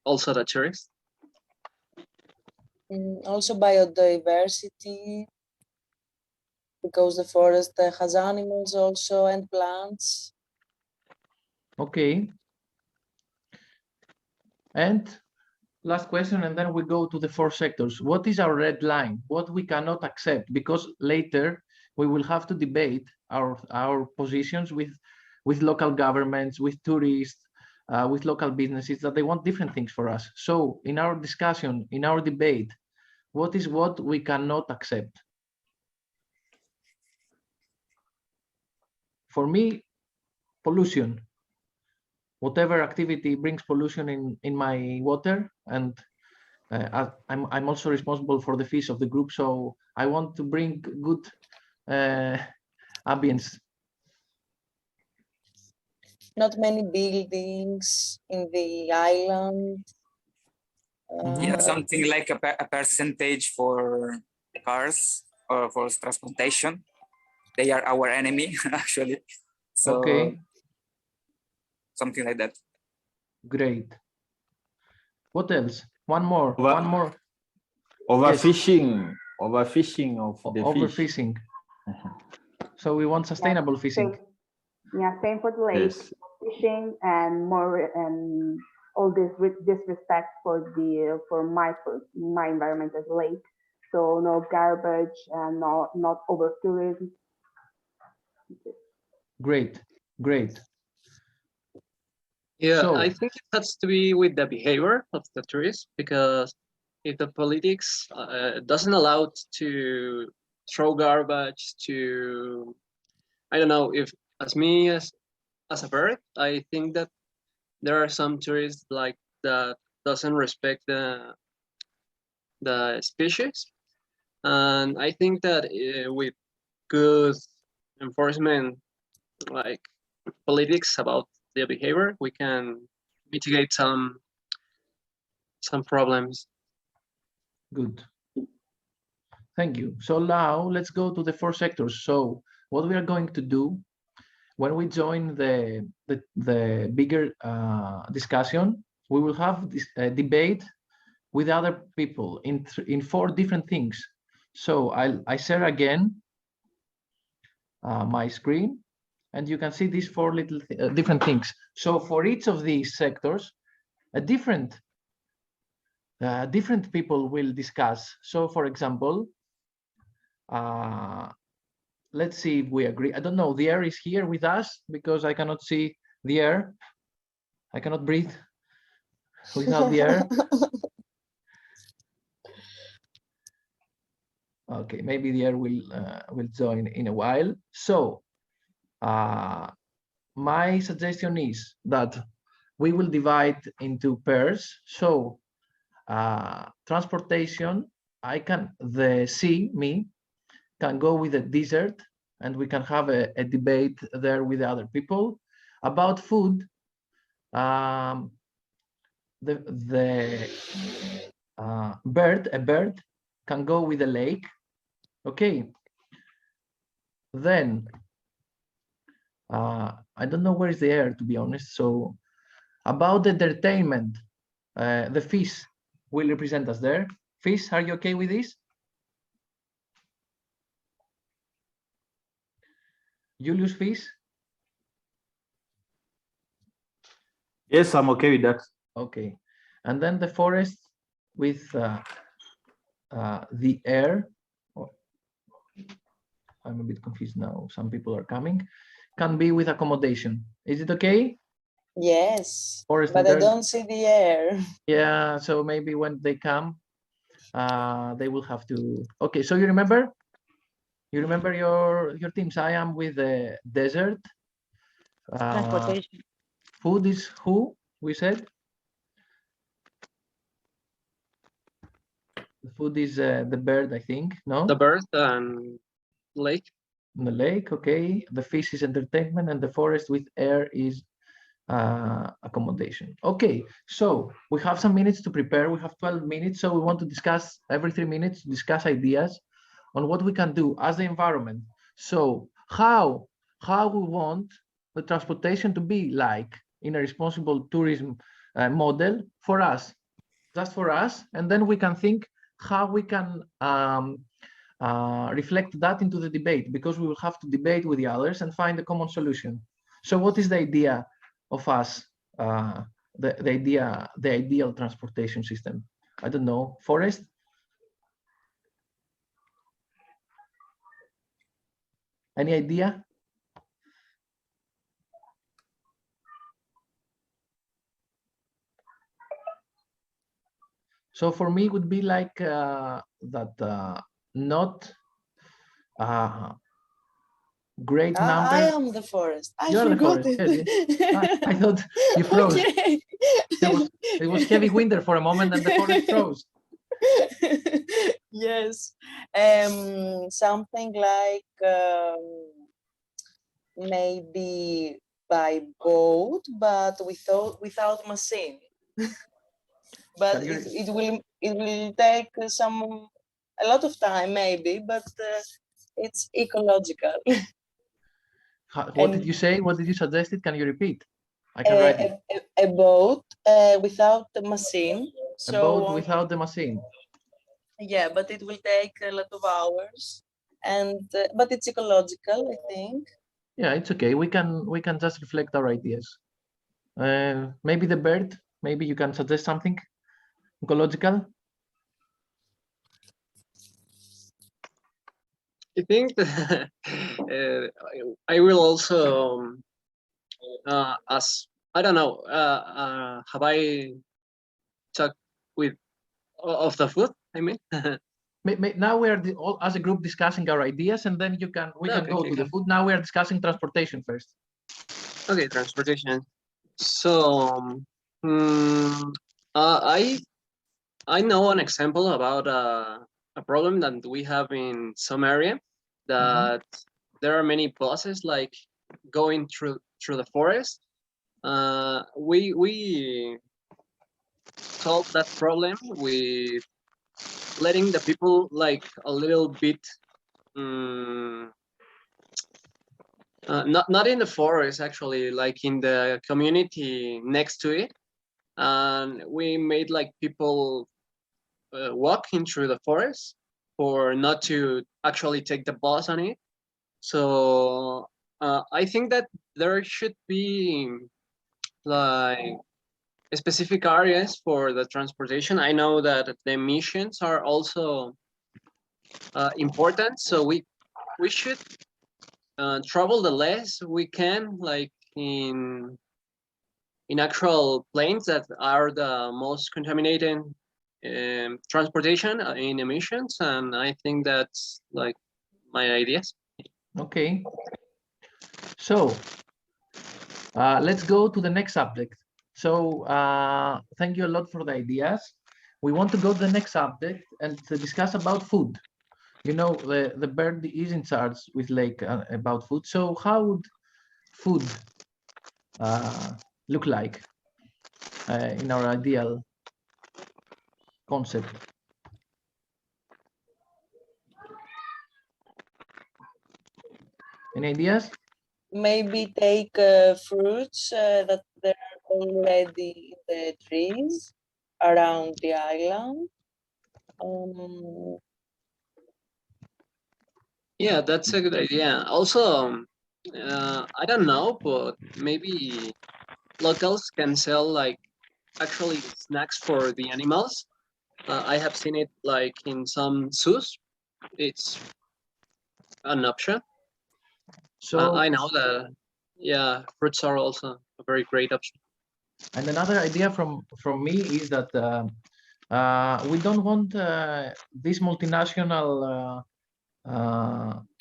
Speaker 9: also the tourists.
Speaker 2: Also biodiversity, because the forest has animals also and plants.
Speaker 1: Okay. And last question, and then we go to the 4 sectors. What is our red line? What we cannot accept? Because later we will have to debate our positions with local governments, with tourists, with local businesses, that they want different things for us. So in our discussion, in our debate, what is what we cannot accept? For me, pollution. Whatever activity brings pollution in my water, and I'm also responsible for the fish of the group, so I want to bring good ambience.
Speaker 2: Not many buildings in the island.
Speaker 6: Yeah, something like a percentage for cars or for transportation. They are our enemy, actually. So,
Speaker 1: okay.
Speaker 6: Something like that.
Speaker 1: Great. What else? One more. One more.
Speaker 10: Overfishing. Yes. Overfishing of the
Speaker 1: overfishing. Fish. So we want sustainable fishing.
Speaker 12: Same for the lake. Yes. Fishing and more and all this disrespect for my environment as a lake. So no garbage and not over tourism.
Speaker 1: Great.
Speaker 9: Yeah, so, I think it has to be with the behavior of the tourists, because if the politics doesn't allow to throw garbage, to, I don't know, if as a bird, I think that there are some tourists like that doesn't respect the species, and I think that with good enforcement, like politics about their behavior, we can mitigate some problems.
Speaker 1: Good. Thank you. So now let's go to the 4 sectors. So what we are going to do when we join the bigger discussion, we will have this debate with other people in 4 different things. So I share again my screen, and you can see these four little different things. So for each of these sectors, a different people will discuss. So for example, let's see if we agree. I don't know, the air is here with us because I cannot see the air. I cannot breathe without the air. Okay, maybe the air will join in a while. So my suggestion is that we will divide into pairs. So transportation, the C, me, can go with the desert, and we can have a debate there with the other people. About food, a bird can go with a lake. Okay. Then I don't know where is the air, to be honest. So about entertainment, the fish will represent us there. Fish, are you okay with this? Julius, fish?
Speaker 10: Yes, I'm okay with that.
Speaker 1: Okay. And then the forest with the air. I'm a bit confused now. Some people are coming. Can be with accommodation. Is it okay?
Speaker 2: Yes,
Speaker 1: Forest
Speaker 2: but
Speaker 1: and
Speaker 2: I don't see the air.
Speaker 1: Yeah, so maybe when they come, they will have to. Okay, so you remember? You remember your teams? I am with the desert.
Speaker 11: Transportation.
Speaker 1: Food is who? We said. The food is the bird, I think. No.
Speaker 9: The bird and lake.
Speaker 1: The lake, okay. The fish is entertainment, and the forest with air is accommodation. Okay, so we have some minutes to prepare. We have 12 minutes, so we want to discuss every 3 minutes, discuss ideas on what we can do as the environment. So how we want the transportation to be like in a responsible tourism model for us, just for us, and then we can think how we can reflect that into the debate, because we will have to debate with the others and find a common solution. So what is the idea of us, the ideal transportation system? I don't know, Forrest? Any idea? So for me, it would be like that not great number.
Speaker 2: I am the forest. I
Speaker 1: You're
Speaker 2: forgot
Speaker 1: the forest.
Speaker 2: it.
Speaker 1: I thought you froze.
Speaker 2: Okay.
Speaker 1: It was heavy winter for a moment and the forest froze.
Speaker 2: Yes. Something like maybe by boat, but without machine. But it will take a lot of time maybe, but it's ecological.
Speaker 1: What did you say? What did you suggest? Can you repeat? I can write it.
Speaker 2: A boat without the machine.
Speaker 1: A boat without the machine.
Speaker 2: Yeah, but it will take a lot of hours, and but it's ecological, I think.
Speaker 1: Yeah, it's okay. We can just reflect our ideas. Maybe the bird. Maybe you can suggest something ecological.
Speaker 9: I think I will also, as I don't know, have I talked with of the food? I mean,
Speaker 1: now we are all as a group discussing our ideas, and then we can go to the food. Now we are discussing transportation first.
Speaker 9: Okay, transportation. So I know an example about a problem that we have in some area, that there are many buses like going through the forest. We solve that problem with letting the people like a little bit not in the forest, actually, like in the community next to it, and we made like people walking through the forest for not to actually take the bus on it. So I think that there should be like specific areas for the transportation. I know that the emissions are also important, so we should travel the less we can, like in actual planes that are the most contaminating transportation in emissions, and I think that's like my ideas.
Speaker 1: Okay. So let's go to the next subject. So thank you a lot for the ideas. We want to go to the next subject and to discuss about food. You know, the bird is in charge with Lake about food. So how would food look like in our ideal concept? Any ideas?
Speaker 2: Maybe take fruits that they're already in the trees around the island.
Speaker 9: Yeah, that's a good idea. Also, I don't know, but maybe locals can sell like actually snacks for the animals. I have seen it like in some zoos. It's an option.
Speaker 1: So
Speaker 9: I know that, yeah, fruits are also a very great option.
Speaker 1: And another idea from me is that we don't want these multinational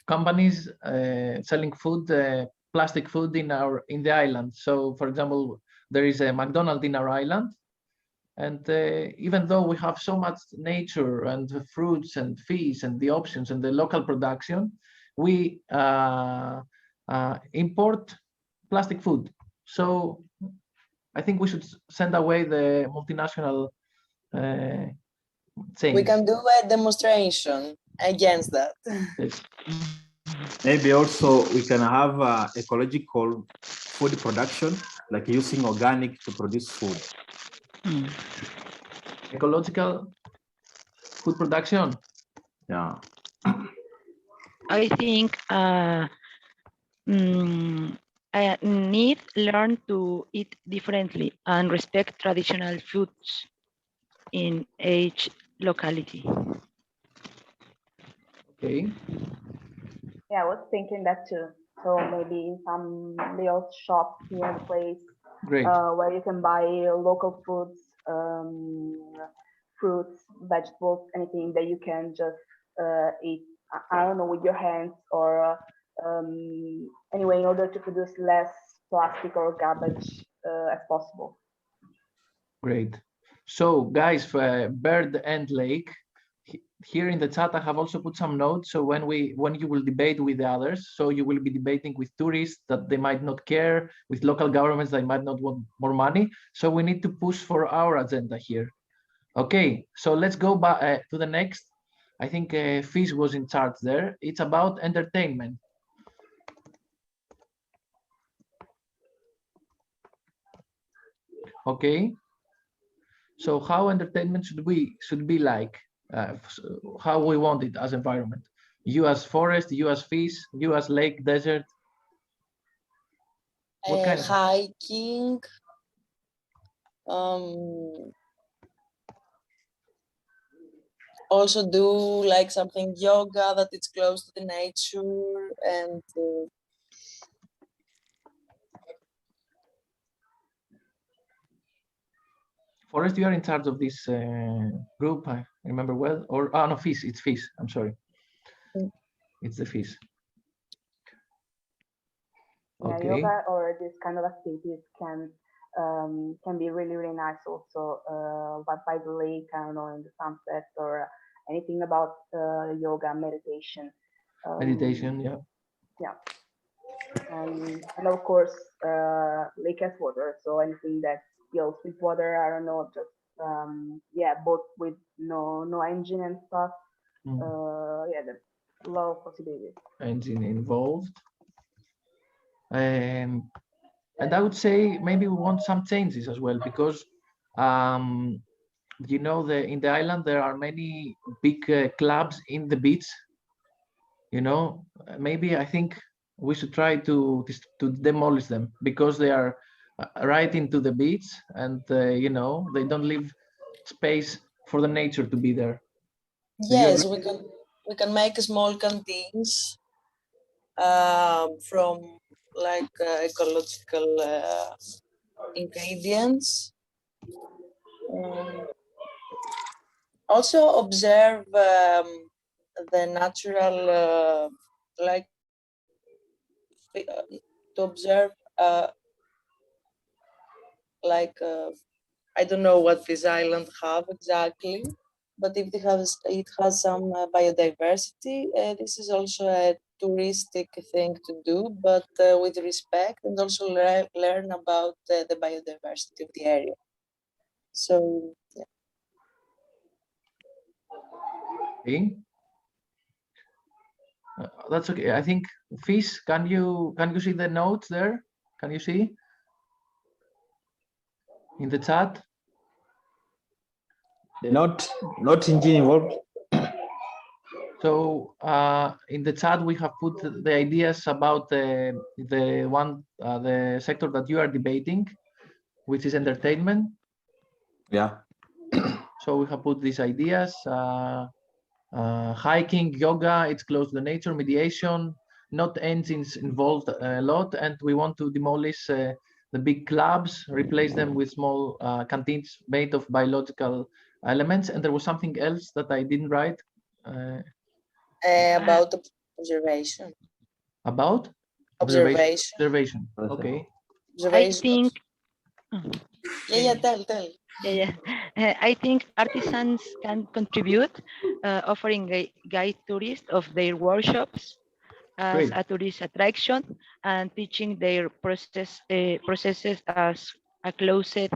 Speaker 1: companies selling food, plastic food in the island. So, for example, there is a McDonald's in our island, and even though we have so much nature and fruits and fish and the options and the local production, we import plastic food. So I think we should send away the multinational chains.
Speaker 2: We can do a demonstration against that.
Speaker 1: Yes.
Speaker 10: Maybe also we can have ecological food production, like using organic to produce food.
Speaker 1: Ecological food production.
Speaker 10: Yeah.
Speaker 11: I think I need learn to eat differently and respect traditional foods in each locality.
Speaker 1: Okay.
Speaker 12: Yeah, I was thinking that too. So maybe in some little shop near the place
Speaker 1: Great.
Speaker 12: Where you can buy local foods, fruits, vegetables, anything that you can just eat, I don't know, with your hands or anyway, in order to produce less plastic or garbage as possible.
Speaker 1: Great. So guys, for Bird and Lake, here in the chat, I have also put some notes. So when you will debate with the others, so you will be debating with tourists that they might not care, with local governments that might not want more money. So we need to push for our agenda here. Okay, so let's go back to the next. I think Fish was in charge there. It's about entertainment. Okay. So how entertainment should be like? How we want it as environment? You as forest, you as fish, you as lake, desert. What kind of
Speaker 2: hiking. Also do like something yoga that it's close to the nature and
Speaker 1: Forest, you are in charge of this group, I remember well. Or no, Fish, it's Fish. I'm sorry. It's the Fish.
Speaker 12: Yeah,
Speaker 1: Okay.
Speaker 12: yoga or this kind of activities can be really, really nice also, but by the lake, I don't know, in the sunset or anything about yoga, meditation.
Speaker 1: Meditation, yeah.
Speaker 12: Yeah. And of course, lake has water, so anything that deals with water, I don't know, just yeah, boat with no engine and stuff. Yeah, there's a lot of possibilities.
Speaker 1: Engine involved. And I would say maybe we want some changes as well, because you know, in the island there are many big clubs in the beach, you know, maybe I think we should try to demolish them because they are right into the beach, and you know, they don't leave space for the nature to be there.
Speaker 2: Yes, we can make small canteens from like ecological ingredients. Also observe the natural, like to observe like I don't know what this island have exactly, but if it has some biodiversity, this is also a touristic thing to do, but with respect, and also learn about the biodiversity of the area. So yeah.
Speaker 1: Okay. That's okay. I think Fish, can you see the notes there? Can you see in the chat?
Speaker 10: The not engine involved.
Speaker 1: So in the chat we have put the ideas about the sector that you are debating, which is entertainment.
Speaker 10: Yeah.
Speaker 1: So we have put these ideas: hiking, yoga, it's close to the nature, mediation, not engines involved a lot, and we want to demolish the big clubs, replace them with small canteens made of biological elements. And there was something else that I didn't write.
Speaker 2: About observation.
Speaker 1: About?
Speaker 2: Observation.
Speaker 1: Okay.
Speaker 11: I think.
Speaker 2: Yeah, tell.
Speaker 11: Yeah. I think artisans can contribute, offering guide tourists of their workshops as
Speaker 1: Great.
Speaker 11: a tourist attraction and teaching their processes as a closed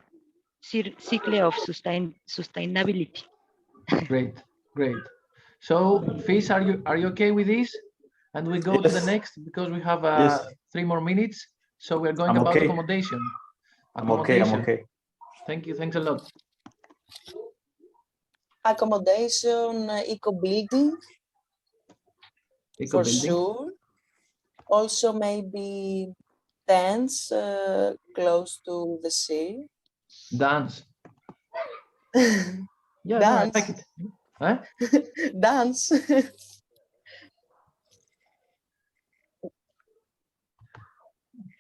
Speaker 11: cycle of sustainability.
Speaker 1: Great. So, Fish, are you okay with this? And we go to the next because we have 3 more minutes. So we're going about accommodation.
Speaker 10: I'm okay.
Speaker 1: Thank you. Thanks a lot.
Speaker 2: Accommodation, eco-building, for sure. Also maybe tents close to the sea.
Speaker 1: Dance. Yeah,
Speaker 2: Dance.
Speaker 1: no, I like it. Huh?
Speaker 2: Dance.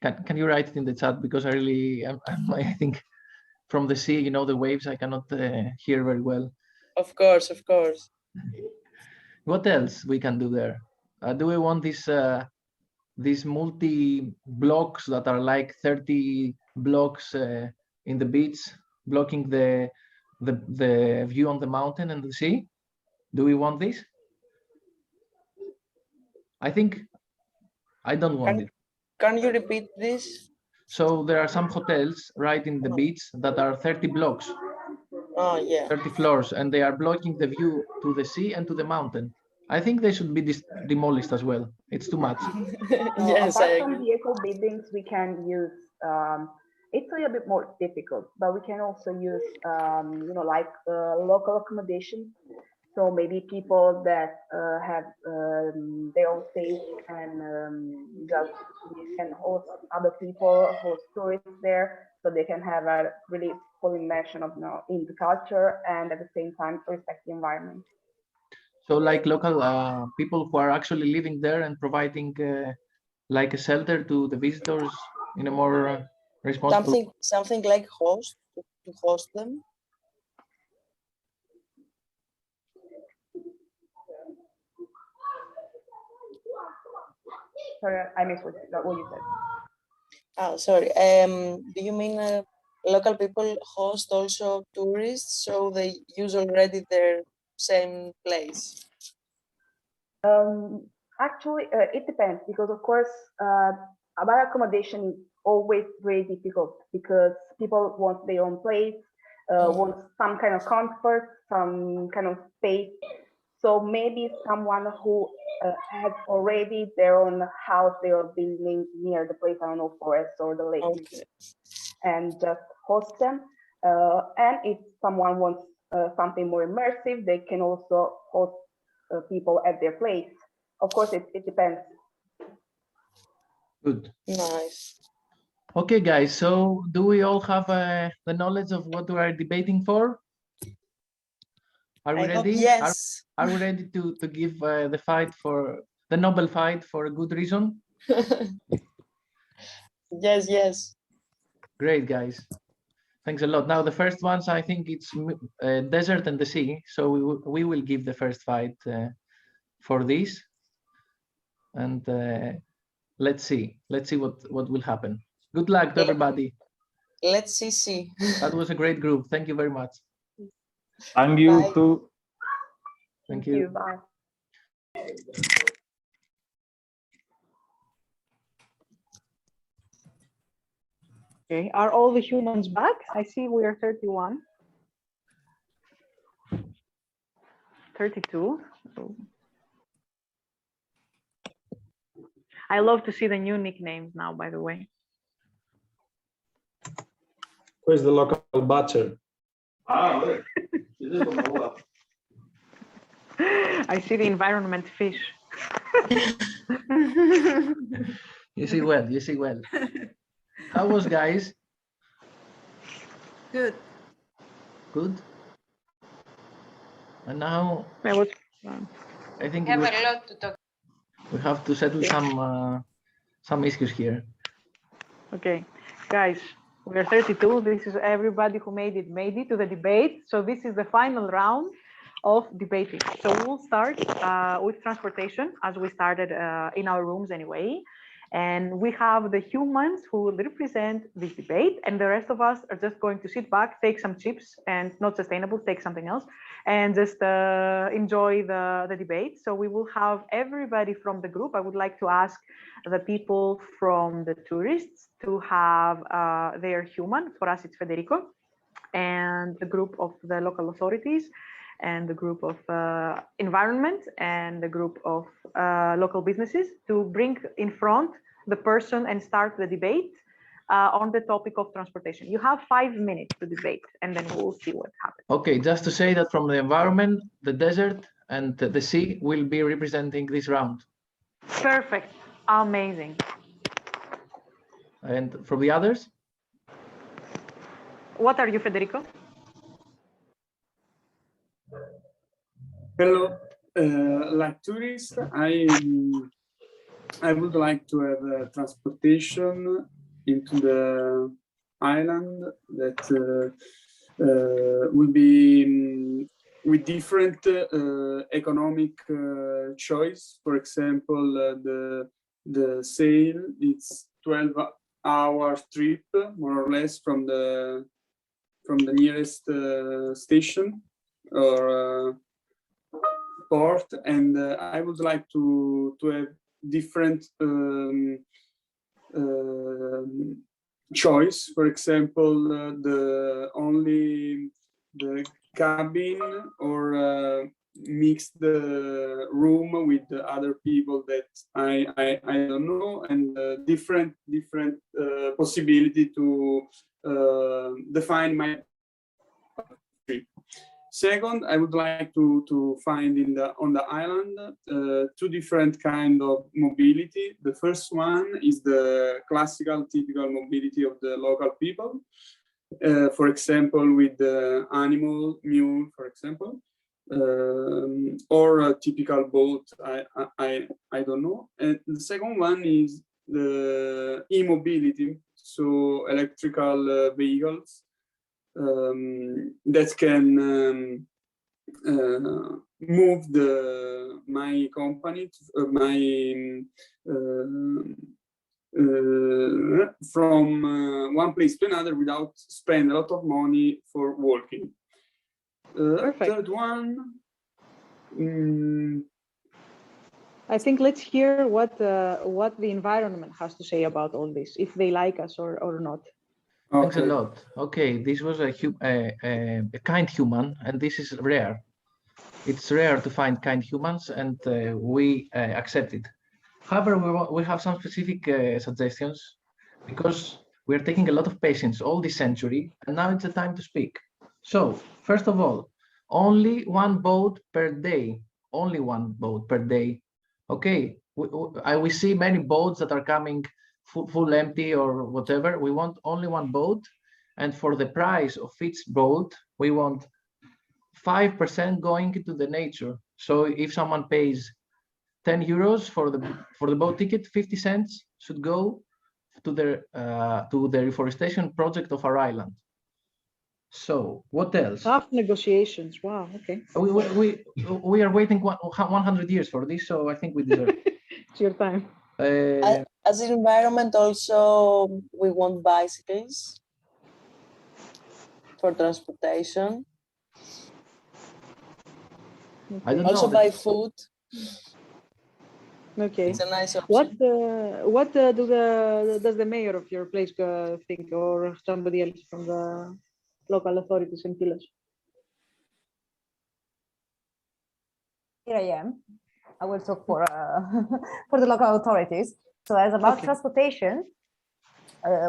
Speaker 1: Can you write it in the chat, because I think from the sea, you know, the waves, I cannot hear very well.
Speaker 2: Of course.
Speaker 1: What else we can do there? Do we want these multi blocks that are like 30 blocks in the beach, blocking the view on the mountain and the sea? Do we want this? I think I don't want it.
Speaker 2: Can you repeat this?
Speaker 1: So there are some hotels right in the beach that are 30 blocks.
Speaker 2: Oh, yeah.
Speaker 1: 30 floors, and they are blocking the view to the sea and to the mountain. I think they should be demolished as well. It's too much.
Speaker 2: Yes,
Speaker 12: apart from the eco buildings, we can use. It's a little bit more difficult, but we can also use, like local accommodation. So maybe people that have their own space and just can host other people, host tourists there, so they can have a really full immersion of in the culture and at the same time respect the environment.
Speaker 1: So like local people who are actually living there and providing like a shelter to the visitors in a more responsible.
Speaker 2: Something like to host them.
Speaker 12: Sorry, I missed what you said.
Speaker 2: Oh, sorry. Do you mean local people host also tourists, so they use already their same place?
Speaker 12: Actually, it depends, because of course, about accommodation is always very difficult because people want their own place, want some kind of comfort, some kind of space. So maybe someone who has already their own house they are building near the place, I don't know, forest or the lake, and just host them. And if someone wants something more immersive, they can also host people at their place. of course, it depends.
Speaker 1: Good.
Speaker 2: Nice.
Speaker 1: Okay, guys. So do we all have the knowledge of what we are debating for? Are we
Speaker 2: I hope
Speaker 1: ready?
Speaker 2: yes.
Speaker 1: Are we ready to give the fight for the Nobel fight for a good reason?
Speaker 2: Yes, yes.
Speaker 1: Great, guys. Thanks a lot. Now the first ones, I think it's desert and the sea. So we will give the first fight for this, and let's see what will happen. Good luck to everybody.
Speaker 2: Let's see.
Speaker 1: That was a great group. Thank you very much.
Speaker 10: Thank you
Speaker 2: Bye.
Speaker 10: too.
Speaker 1: Thank you.
Speaker 5: Bye. Okay, are all the humans back? I see we are 31. 32. I love to see the new nicknames now, by the way.
Speaker 13: Where's the local butcher?
Speaker 5: I see the environment fish.
Speaker 1: You see well, you see well. How was, guys?
Speaker 8: Good.
Speaker 1: Good. And now I think
Speaker 8: We have a lot to talk.
Speaker 1: we have to settle some issues here.
Speaker 5: Okay, guys, we are 32. This is everybody who made it to the debate. So this is the final round of debating. So we'll start with transportation, as we started in our rooms anyway. And we have the humans who will represent this debate, and the rest of us are just going to sit back, take some chips, and not sustainable, take something else, and just enjoy the debate. So we will have everybody from the group. I would like to ask the people from the tourists to have their human. For us, it's Federico, and the group of the local authorities, and the group of environment, and the group of local businesses to bring in front the person and start the debate on the topic of transportation. You have 5 minutes to debate, and then we'll see what happens.
Speaker 1: Okay, just to say that from the environment, the desert and the sea will be representing this round.
Speaker 5: Perfect, amazing.
Speaker 1: And for the others?
Speaker 5: What are you, Federico?
Speaker 14: Hello, like tourist, I would like to have transportation into the island that will be with different economic choice. For example, the sail, it's 12-hour trip more or less from the nearest station or port, and I would like to have different choice. For example, only the cabin, or mix the room with the other people that I don't know, and different possibility to define my trip. Second, I would like to find on the island 2 different kind of mobility. The first one is the classical, typical mobility of the local people. For example, with the animal, mule, for example, or a typical boat. I don't know. And the second one is the e-mobility, so electrical vehicles. That can move my company, from one place to another without spending a lot of money for walking. Third one.
Speaker 5: I think let's hear what the environment has to say about all this, if they like us or not.
Speaker 1: Thanks a lot. Okay, this was a kind human, and this is rare. It's rare to find kind humans, and we accept it. However, we have some specific suggestions, because we're taking a lot of patience all this century, and now it's the time to speak. So, first of all, only one boat per day. Only one boat per day Okay, we see many boats that are coming full empty or whatever. We want only one boat, and for the price of each boat, we want 5% going into the nature. So if someone pays 10 euros for the boat ticket, 50 cents should go to the reforestation project of our island. So what else?
Speaker 5: Tough negotiations. Wow. Okay.
Speaker 1: We are waiting 100 years for this, so I think we deserve it.
Speaker 5: It's your time.
Speaker 2: As an environment, also we want bicycles for transportation.
Speaker 1: I don't
Speaker 2: also
Speaker 1: know.
Speaker 2: buy food.
Speaker 5: Okay.
Speaker 2: It's a nice option.
Speaker 5: What does the mayor of your place think, or somebody else from the local authorities in Pylos?
Speaker 15: Here I am. I will talk for for the local authorities. So as about transportation,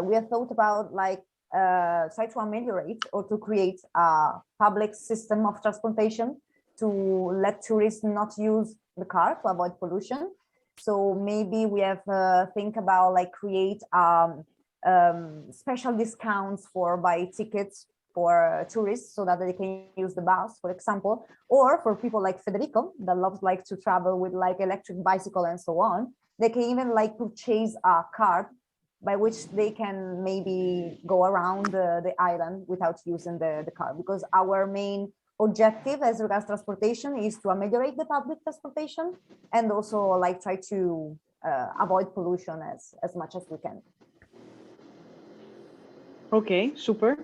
Speaker 15: we have thought about like try to ameliorate or to create a public system of transportation to let tourists not use the car to avoid pollution. So maybe we have think about like create special discounts for buy tickets for tourists so that they can use the bus, for example, or for people like Federico that loves like to travel with like electric bicycle and so on. They can even like purchase a card by which they can maybe go around the island without using the car, because our main objective as regards transportation is to ameliorate the public transportation and also like try to avoid pollution as much as we can.
Speaker 5: Okay, super.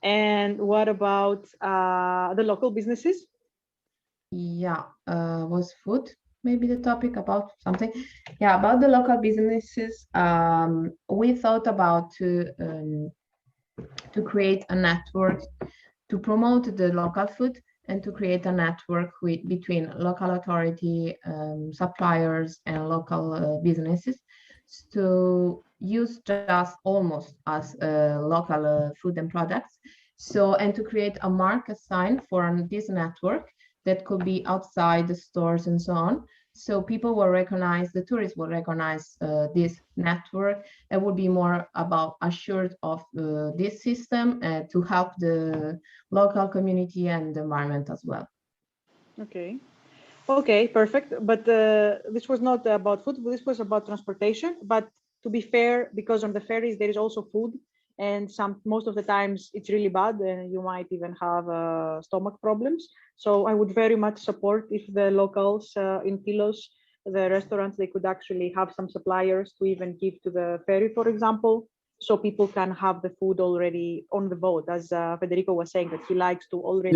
Speaker 5: And what about the local businesses?
Speaker 16: Yeah, was food maybe the topic about something? Yeah, about the local businesses. We thought about to create a network to promote the local food and to create a network between local authority, suppliers, and local businesses to use just almost as local food and products. So, and to create a market sign for this network that could be outside the stores and so on. So people will recognize, the tourists will recognize this network and will be more about assured of this system to help the local community and the environment as well.
Speaker 5: Okay. Okay, perfect. But this was not about food, this was about transportation. But to be fair, because on the ferries, there is also food. And most of the times it's really bad and you might even have stomach problems. So I would very much support if the locals in Pylos, the restaurants, they could actually have some suppliers to even give to the ferry, for example, so people can have the food already on the boat, as Federico was saying that he likes to already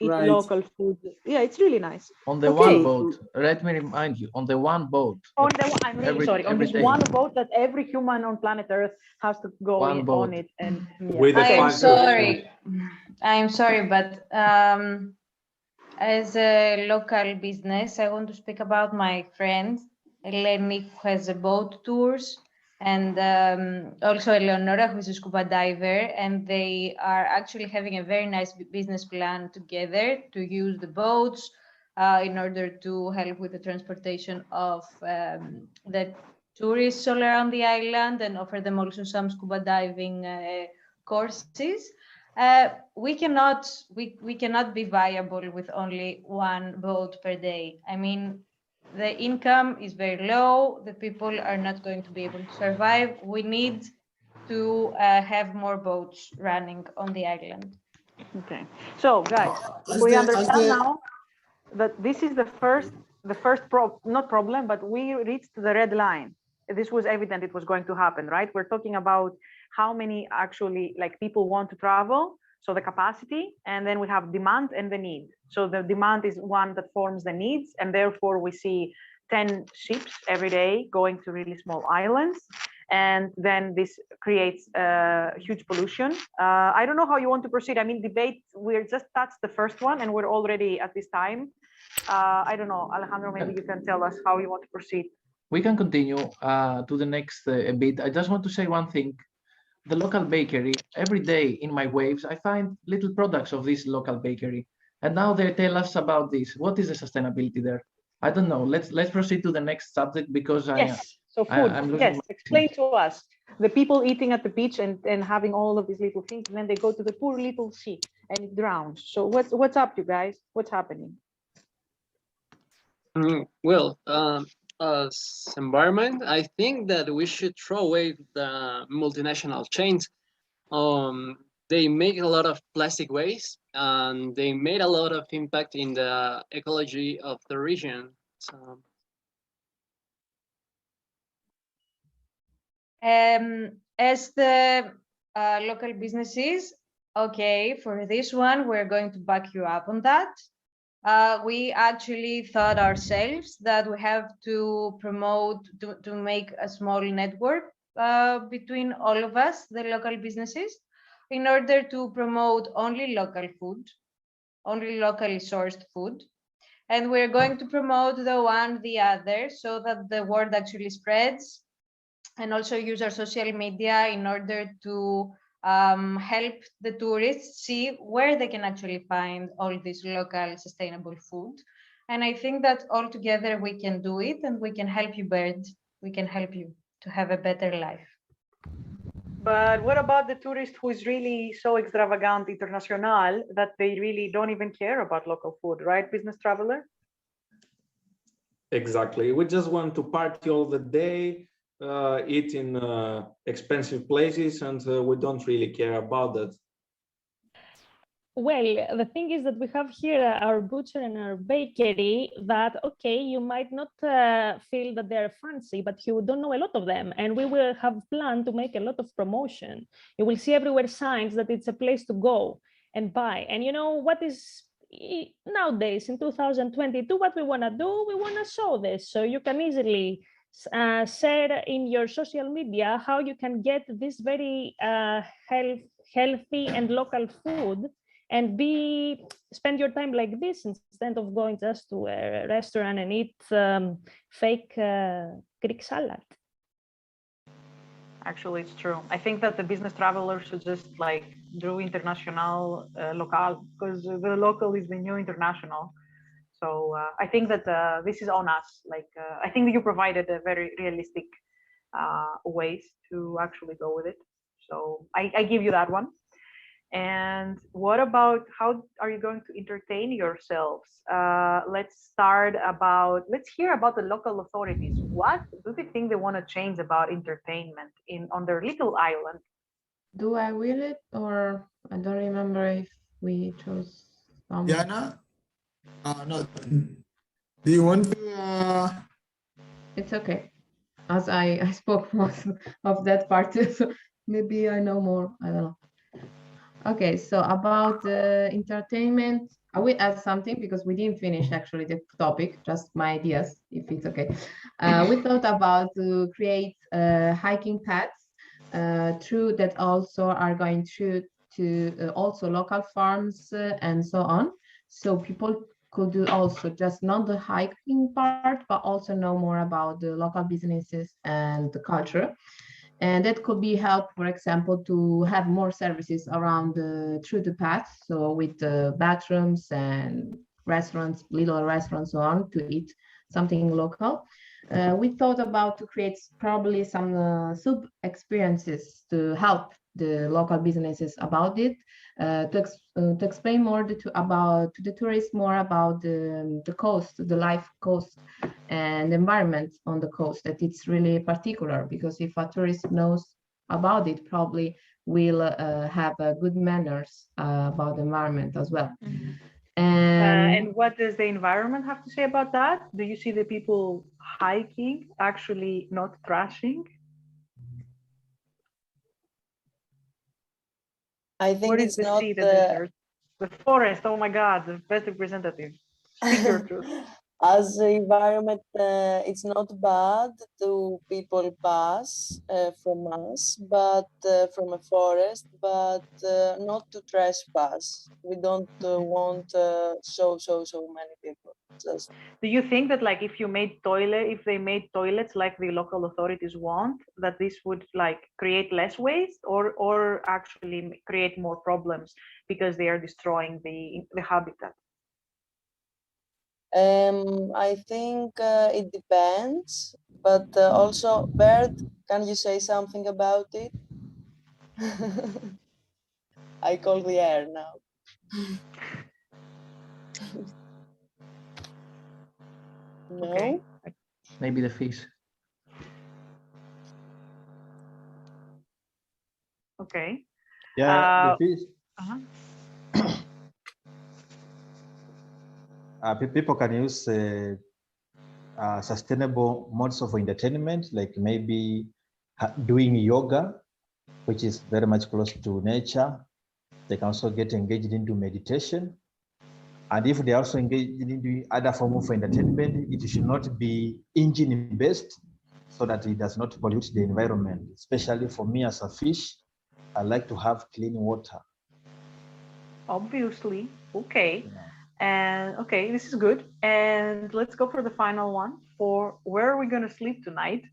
Speaker 5: eat local food. Yeah, it's really nice.
Speaker 1: On the one boat, let me remind you, on the one boat.
Speaker 5: On the I'm really sorry, on this one boat that every human on planet Earth has to go on it. And
Speaker 8: I'm sorry, but as a local business, I want to speak about my friend Eleni, who has a boat tours, and also Eleonora, who is a scuba diver, and they are actually having a very nice business plan together to use the boats in order to help with the transportation of the tourists all around the island and offer them also some scuba diving courses. We cannot be viable with only one boat per day. I mean, the income is very low. The people are not going to be able to survive. We need to have more boats running on the island.
Speaker 5: Okay. So, guys, we understand now that this is the first not problem, but we reached the red line. This was evident it was going to happen, right? We're talking about how many actually like people want to travel. So the capacity, and then we have demand and the need. So the demand is one that forms the needs, and therefore we see 10 ships every day going to really small islands. And then this creates huge pollution. I don't know how you want to proceed. I mean, debate, we're just touched the first one and we're already at this time. I don't know, Alejandro, maybe you can tell us how you want to proceed.
Speaker 1: We can continue to the next bit. I just want to say one thing. The local bakery, every day in my waves, I find little products of this local bakery. And now they tell us about this. What is the sustainability there? I don't know. Let's proceed to the next subject because
Speaker 5: Yes. So food.
Speaker 1: I'm losing
Speaker 5: Yes.
Speaker 1: my-
Speaker 5: Explain to us the people eating at the beach and having all of these little things, and then they go to the poor little sea and it drowns. So what's up, you guys? What's happening?
Speaker 9: Well, as environment, I think that we should throw away the multinational chains. They make a lot of plastic waste, and they made a lot of impact in the ecology of the region. So,
Speaker 8: As the local businesses, okay, for this one, we're going to back you up on that. We actually thought ourselves that we have to promote, to make a small network between all of us, the local businesses, in order to promote only local food, only locally sourced food. And we're going to promote the one, the other, so that the word actually spreads, and also use our social media in order to help the tourists see where they can actually find all this local sustainable food. And I think that all together we can do it, and we can help you, Bird. We can help you to have a better life.
Speaker 5: But what about the tourist who is really so extravagant, international, that they really don't even care about local food, right, business traveler?
Speaker 13: Exactly. We just want to party all the day, eat in expensive places, and we don't really care about that.
Speaker 17: Well, the thing is that we have here our butcher and our bakery that, okay, you might not feel that they're fancy, but you don't know a lot of them. And we will have planned to make a lot of promotion. You will see everywhere signs that it's a place to go and buy. And you know what is nowadays in 2022, what we want to do, we want to show this. So you can easily share in your social media how you can get this very healthy and local food and spend your time like this instead of going just to a restaurant and eat fake Greek salad.
Speaker 5: Actually, it's true. I think that the business traveler should just like do international local, because the local is the new international. So I think that this is on us. Like I think that you provided a very realistic ways to actually go with it. So I give you that one. And what about how are you going to entertain yourselves? Let's hear about the local authorities. What do they think they want to change about entertainment on their little island?
Speaker 16: Do I will it, or I don't remember if we chose some.
Speaker 3: Diana? No. Do you want to?
Speaker 16: It's okay, as I spoke most of that part too, so maybe I know more. I don't know. Okay, so about entertainment, I will add something because we didn't finish actually the topic, just my ideas, if it's okay. We thought about to create hiking paths through that also are going to also local farms and so on. So people could do also just not the hiking part, but also know more about the local businesses and the culture. And that could be help, for example, to have more services around through the path. So with bathrooms and restaurants, little restaurants, so on, to eat something local. We thought about to create probably some sub experiences to help the local businesses about it, to explain more to the tourists more about the coast, the life coast and environment on the coast, that it's really particular, because if a tourist knows about it, probably will have good manners about the environment as well.
Speaker 5: Mm-hmm.
Speaker 16: And
Speaker 5: And what does the environment have to say about that? Do you see the people hiking actually not trashing?
Speaker 2: I think
Speaker 5: What
Speaker 2: it's
Speaker 5: is the
Speaker 2: not
Speaker 5: sea, the desert, the forest? Oh my God, the best representative. Speak your truth.
Speaker 2: As the environment, it's not bad to people pass from us, but from a forest, but not to trespass. We don't want so many people. Just.
Speaker 5: Do you think that like if they made toilets like the local authorities want, that this would like create less waste or actually create more problems because they are destroying the habitat?
Speaker 2: I think it depends, but also, Bert, can you say something about it? I call the air now. No?
Speaker 5: Okay.
Speaker 1: Maybe the fish.
Speaker 5: Okay.
Speaker 10: Yeah, the fish. People can use sustainable modes of entertainment, like maybe doing yoga, which is very much close to nature. They can also get engaged into meditation. And if they also engage in doing other form of entertainment, it should not be engine-based so that it does not pollute the environment. Especially for me as a fish, I like to have clean water.
Speaker 5: Obviously. Okay. And okay, this is good. And let's go for the final one for where are we going to sleep tonight?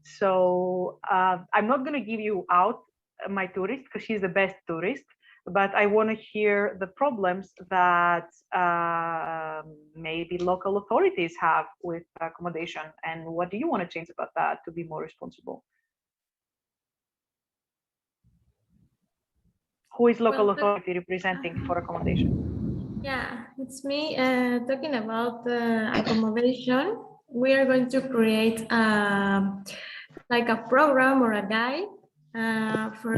Speaker 5: So I'm not going to give you out my tourist because she's the best tourist, but I want to hear the problems that maybe local authorities have with accommodation, and what do you want to change about that to be more responsible? Who is local authority representing for accommodation?
Speaker 18: Yeah, it's me talking about accommodation. We are going to create like a program or a guide for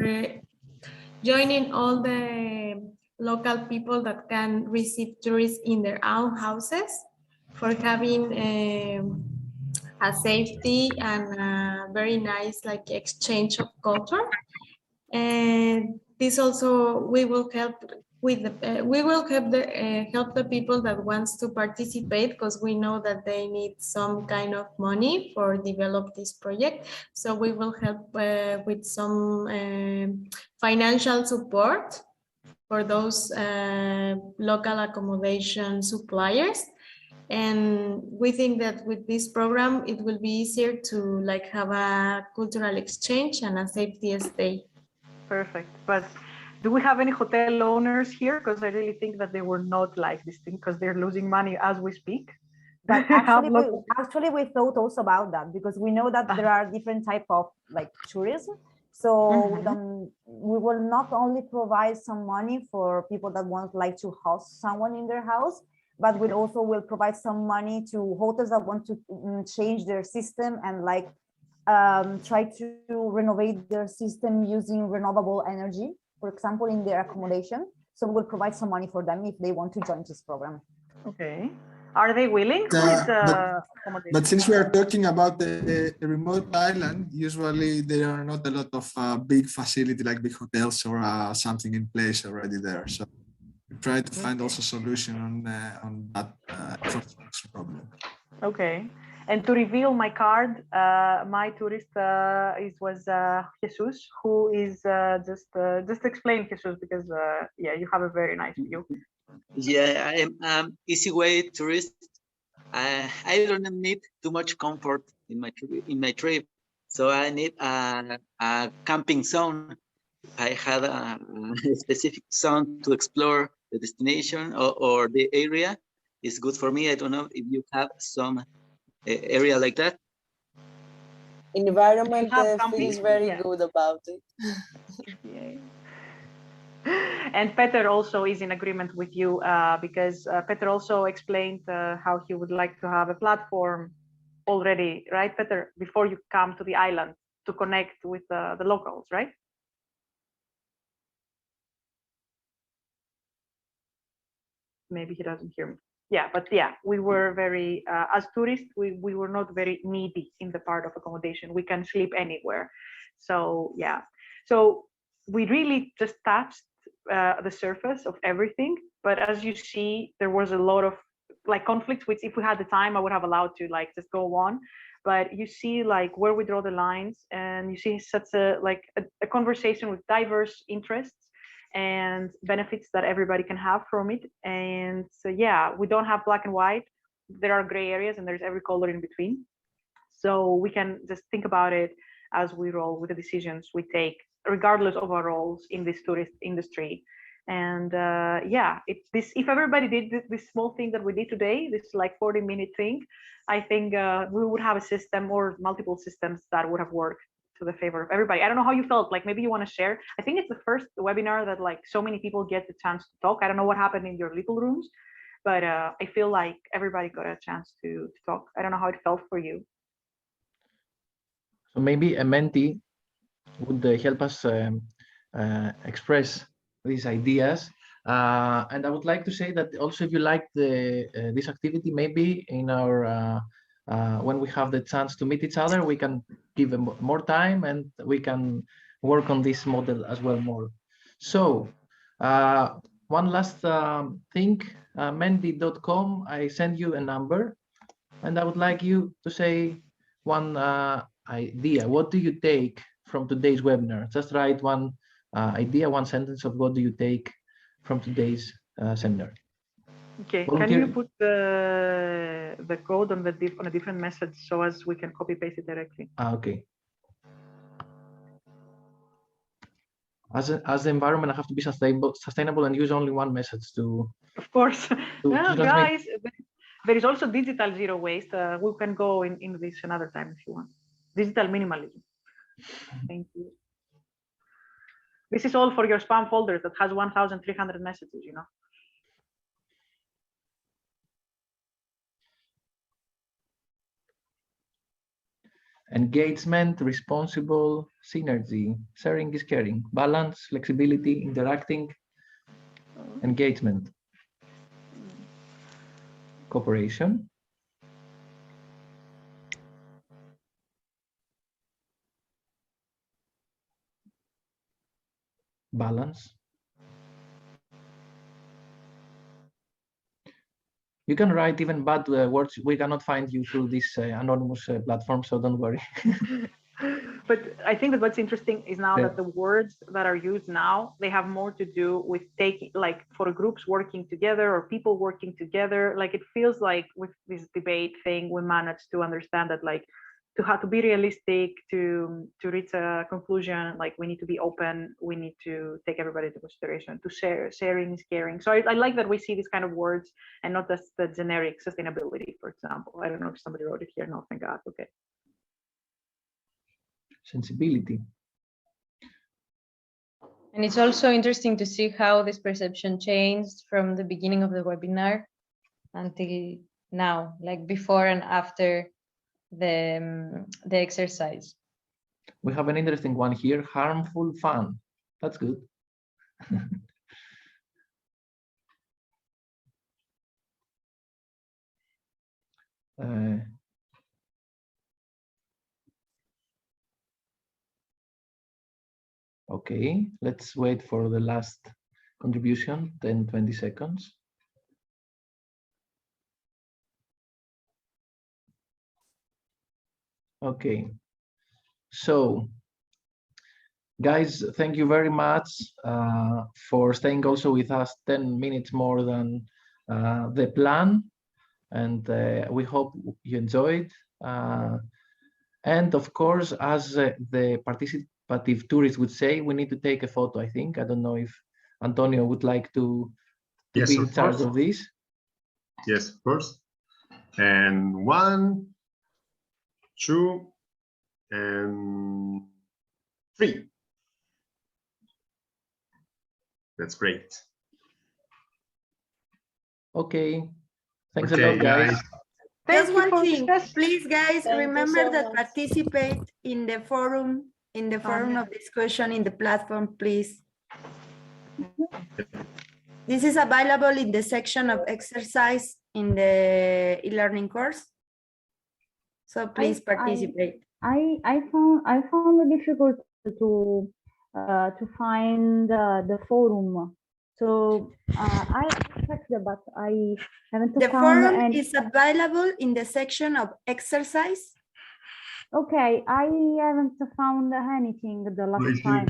Speaker 18: joining all the local people that can receive tourists in their own houses, for having a safety and a very nice like exchange of culture. And this also we will help with the help the people that wants to participate, because we know that they need some kind of money for develop this project. So we will help with some financial support for those local accommodation suppliers. And we think that with this program, it will be easier to like have a cultural exchange and a safety stay.
Speaker 5: Perfect. But do we have any hotel owners here? Because I really think that they were not like this thing, because they're losing money as we speak.
Speaker 15: But actually, we thought also about that, because we know that there are different type of like tourism. So we will not only provide some money for people that want like to host someone in their house, but we also will provide some money to hotels that want to change their system and like try to renovate their system using renewable energy, for example, in their accommodation. So we'll provide some money for them if they want to join this program.
Speaker 5: Okay. Are they willing?
Speaker 3: But since we are talking about a remote island, usually there are not a lot of big facility like big hotels or something in place already there. So we try to find also solution on that infrastructure problem. Okay.
Speaker 5: And to reveal my card, my tourist was Jesus, who is just explain Jesus, because yeah, you have a very nice view.
Speaker 19: Yeah, I am easy way tourist. I don't need too much comfort in my trip, so I need a camping zone. I had a specific zone to explore the destination or the area. It's good for me. I don't know if you have some area like that.
Speaker 2: Environment feels very good about it.
Speaker 5: Yeah. And Peter also is in agreement with you, because Peter also explained how he would like to have a platform already, right, Peter, before you come to the island to connect with the locals, right? Maybe he doesn't hear me. Yeah, but yeah, we were very, as tourists, we were not very needy in the part of accommodation. We can sleep anywhere. So yeah, so we really just touched the surface of everything. But as you see, there was a lot of like conflicts, which if we had the time, I would have allowed to like just go on. But you see like where we draw the lines, and you see such a conversation with diverse interests and benefits that everybody can have from it. And so yeah, we don't have black and white. There are gray areas, and there's every color in between. So we can just think about it as we roll with the decisions we take, regardless of our roles in this tourist industry. And yeah, it's this. If everybody did this small thing that we did today, this like 40-minute thing, I think we would have a system or multiple systems that would have worked to the favor of everybody. I don't know how you felt. Like maybe you want to share. I think it's the first webinar that like so many people get the chance to talk. I don't know what happened in your little rooms, but I feel like everybody got a chance to talk. I don't know how it felt for you.
Speaker 1: So maybe a mentee would help us express these ideas. And I would like to say that also, if you like this activity, maybe in our when we have the chance to meet each other, we can give them more time and we can work on this model as well more. So one last thing, Mendy.com, I send you a number and I would like you to say one idea. What do you take from today's webinar? Just write one idea, one sentence of what do you take from today's seminar.
Speaker 5: Okay,
Speaker 1: Volunteer.
Speaker 5: can you put the code on a different message so as we can copy paste it directly?
Speaker 1: Okay. As the environment, I have to be sustainable and use only one message to.
Speaker 5: Of course. No,
Speaker 1: transmit.
Speaker 5: guys, there is also digital zero waste. We can go in this another time if you want. Digital minimalism. Thank you. This is all for your spam folder that has 1,300 messages, you know.
Speaker 1: Engagement, responsible, synergy, sharing is caring, balance, flexibility, interacting, engagement, cooperation, balance. You can write even bad words. We cannot find you through this anonymous platform, so don't worry.
Speaker 5: But I think that what's interesting is now that the words that are used now, they have more to do with taking, like for groups working together or people working together. Like it feels like with this debate thing, we managed to understand that like to have to be realistic, to reach a conclusion, like we need to be open, we need to take everybody into consideration, to sharing is caring. So I like that we see these kind of words and not just the generic sustainability, for example. I don't know if somebody wrote it here. No, thank God. Okay.
Speaker 1: Sensibility.
Speaker 8: And it's also interesting to see how this perception changed from the beginning of the webinar until now, like before and after the exercise.
Speaker 1: We have an interesting one here, harmful fun. That's good. Okay, let's wait for the last contribution, 10-20 seconds. Okay, so guys, thank you very much for staying also with us 10 minutes more than the plan, and we hope you enjoyed. And of course, as the participative tourist would say, we need to take a photo, I think. I don't know if Antonio would like to be in charge of this.
Speaker 20: Yes, of course. And 1, 2, and 3. That's great.
Speaker 1: Okay. Thanks a lot, guys.
Speaker 21: Just one thing, please, guys, remember that participate in the forum, of discussion in the platform, please. This is available in the section of exercise in the e-learning course. So please participate.
Speaker 22: I found it difficult to find the forum. So I checked, but I haven't found.
Speaker 21: The forum is available in the section of exercise.
Speaker 22: Okay, I haven't found anything the last time.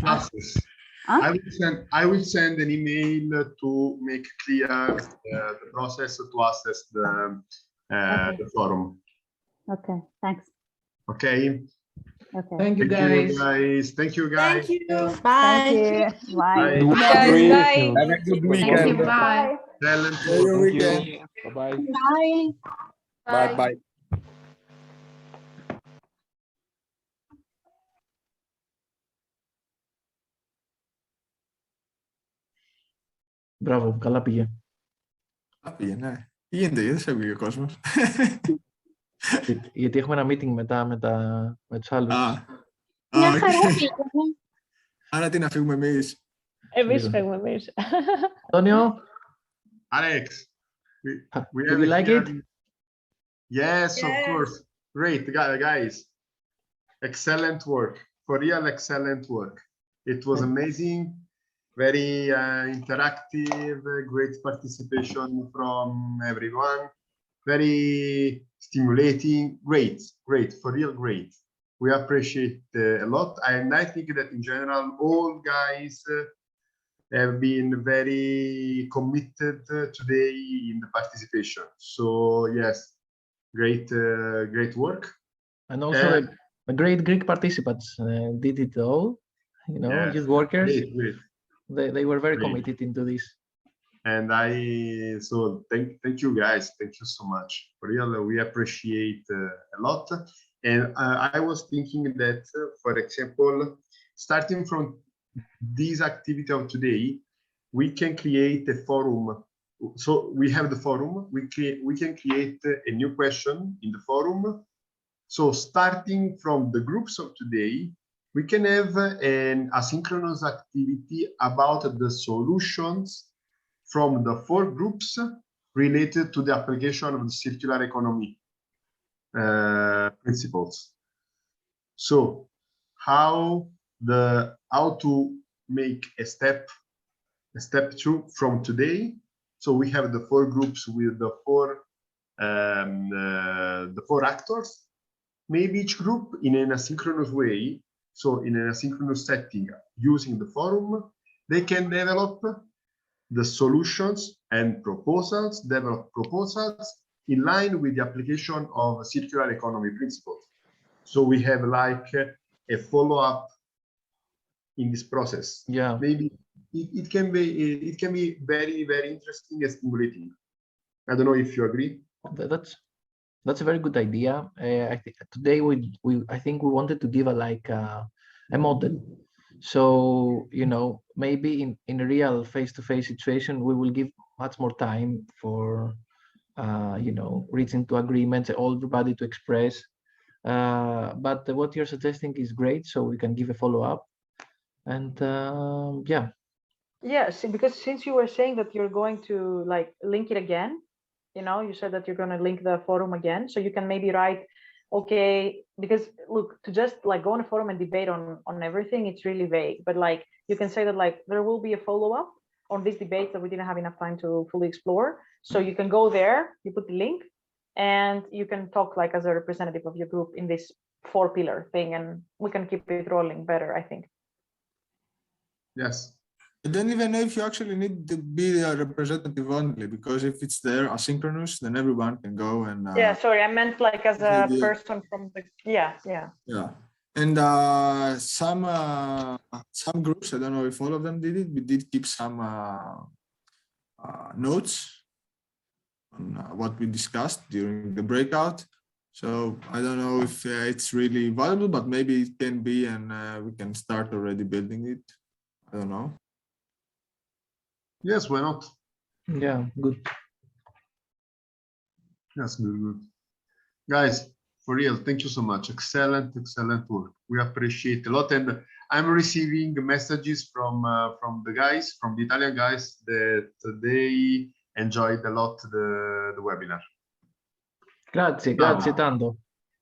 Speaker 20: I will send an email to make clear the process to access the forum.
Speaker 22: Okay, thanks.
Speaker 20: Okay.
Speaker 11: Okay.
Speaker 3: Thank you,
Speaker 20: Thank you,
Speaker 3: guys.
Speaker 20: guys. Thank you, guys.
Speaker 21: Thank you.
Speaker 15: Thank
Speaker 21: Bye.
Speaker 15: you. Bye.
Speaker 20: Bye.
Speaker 16: Guys, bye.
Speaker 4: Have a good
Speaker 16: Thank
Speaker 4: weekend.
Speaker 16: you. Bye.
Speaker 20: Excellent
Speaker 3: Enjoy your
Speaker 20: work.
Speaker 3: weekend.
Speaker 4: Bye-bye.
Speaker 21: Bye.
Speaker 4: Bye bye.
Speaker 1: Μπράβο, καλά πήγε.
Speaker 3: Πήγαινε. Γίνεται, γιατί σε έβγαινε ο κόσμος.
Speaker 1: Γιατί έχουμε ένα meeting μετά με τους άλλους.
Speaker 21: Μια χαρά πήγαινε.
Speaker 3: Άρα τι να φύγουμε εμείς.
Speaker 17: Εμείς φεύγουμε εμείς.
Speaker 1: Antonio,
Speaker 20: Alex, we
Speaker 1: do
Speaker 20: have
Speaker 1: you like
Speaker 20: here-
Speaker 1: it?
Speaker 20: Yes, of
Speaker 21: Yes.
Speaker 20: course. Great, guys. Excellent work. For real, excellent work. It was amazing. Very interactive, great participation from everyone. Very stimulating. Great, great, for real, great. We appreciate a lot. And I think that in general, all guys have been very committed today in the participation. So yes, great work.
Speaker 1: And also the great Greek participants did it all. You know,
Speaker 20: Yes,
Speaker 1: youth workers.
Speaker 20: great.
Speaker 1: They were very
Speaker 20: Great.
Speaker 1: committed into this.
Speaker 20: And so thank you guys. Thank you so much. For real, we appreciate a lot. And I was thinking that, for example, starting from this activity of today, we can create a forum. So we have the forum. We can create a new question in the forum. So starting from the groups of today, we can have an asynchronous activity about the solutions from the 4 groups related to the application of the circular economy principles. So how to make a step 2 from today. So we have the 4 groups with the 4 actors. Maybe each group in an asynchronous way. So in an asynchronous setting, using the forum, they can develop the solutions and develop proposals in line with the application of circular economy principles. So we have like a follow-up in this process.
Speaker 1: Yeah.
Speaker 20: Maybe it can be very, very interesting and stimulating. I don't know if you agree.
Speaker 1: That's a very good idea. I think today I think we wanted to give a model. So, you know, maybe in a real face-to-face situation, we will give much more time for, you know, reaching to agreements, everybody to express. But what you're suggesting is great, so we can give a follow-up. And yeah.
Speaker 5: Yes, because since you were saying that you're going to like link it again, you know, you said that you're going to link the forum again, so you can maybe write, okay, because look, to just like go on a forum and debate on everything, it's really vague. But like you can say that like there will be a follow-up on this debate that we didn't have enough time to fully explore. So you can go there, you put the link, and you can talk like as a representative of your group in this 4-pillar thing, and we can keep it rolling better, I think.
Speaker 20: Yes.
Speaker 3: I don't even know if you actually need to be a representative only, because if it's there asynchronous, then everyone can go and.
Speaker 5: Yeah, sorry, I meant like as a person from the. Yeah.
Speaker 3: Yeah, and some groups, I don't know if all of them did it. We did keep some notes on what we discussed during the breakout. So I don't know if it's really valuable, but maybe it can be, and we can start already building it. I don't know.
Speaker 20: Yes, why not?
Speaker 1: Yeah, good.
Speaker 20: Yes, good. Guys, for real, thank you so much. Excellent work. We appreciate a lot, and I'm receiving messages from the guys, from the Italian guys, that they enjoyed a lot the webinar.
Speaker 1: Grazie tanto.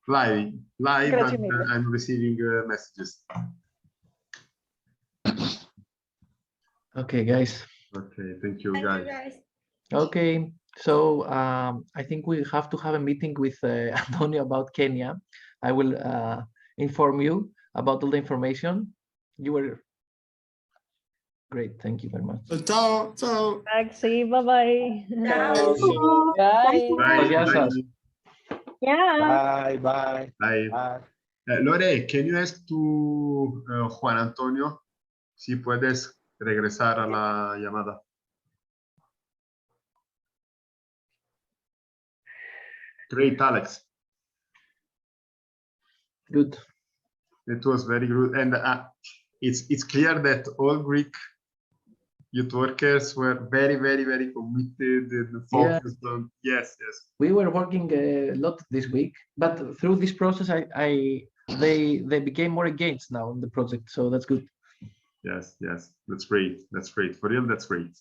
Speaker 20: Live,
Speaker 1: Grazie
Speaker 20: and
Speaker 1: mille.
Speaker 20: I'm receiving messages.
Speaker 1: Okay, guys.
Speaker 20: Okay, thank you, guys.
Speaker 1: Okay, so I think we have to have a meeting with Antonio about Kenya. I will inform you about all the information. You were great. Thank you very much.
Speaker 3: Ciao.
Speaker 17: Taxi, bye-bye.
Speaker 2: Bye.
Speaker 1: Γεια σας.
Speaker 17: Yeah.
Speaker 4: Bye.
Speaker 20: Bye. Lore, can you ask to Juan Antonio si puedes regresar a la llamada? Great, Alex.
Speaker 1: Good.
Speaker 20: It was very good, and it's clear that all Greek youth workers were very committed and focused on. Yes.
Speaker 1: We were working a lot this week, but through this process, they became more engaged now in the project, so that's good.
Speaker 20: Yes, that's great. For real, that's great.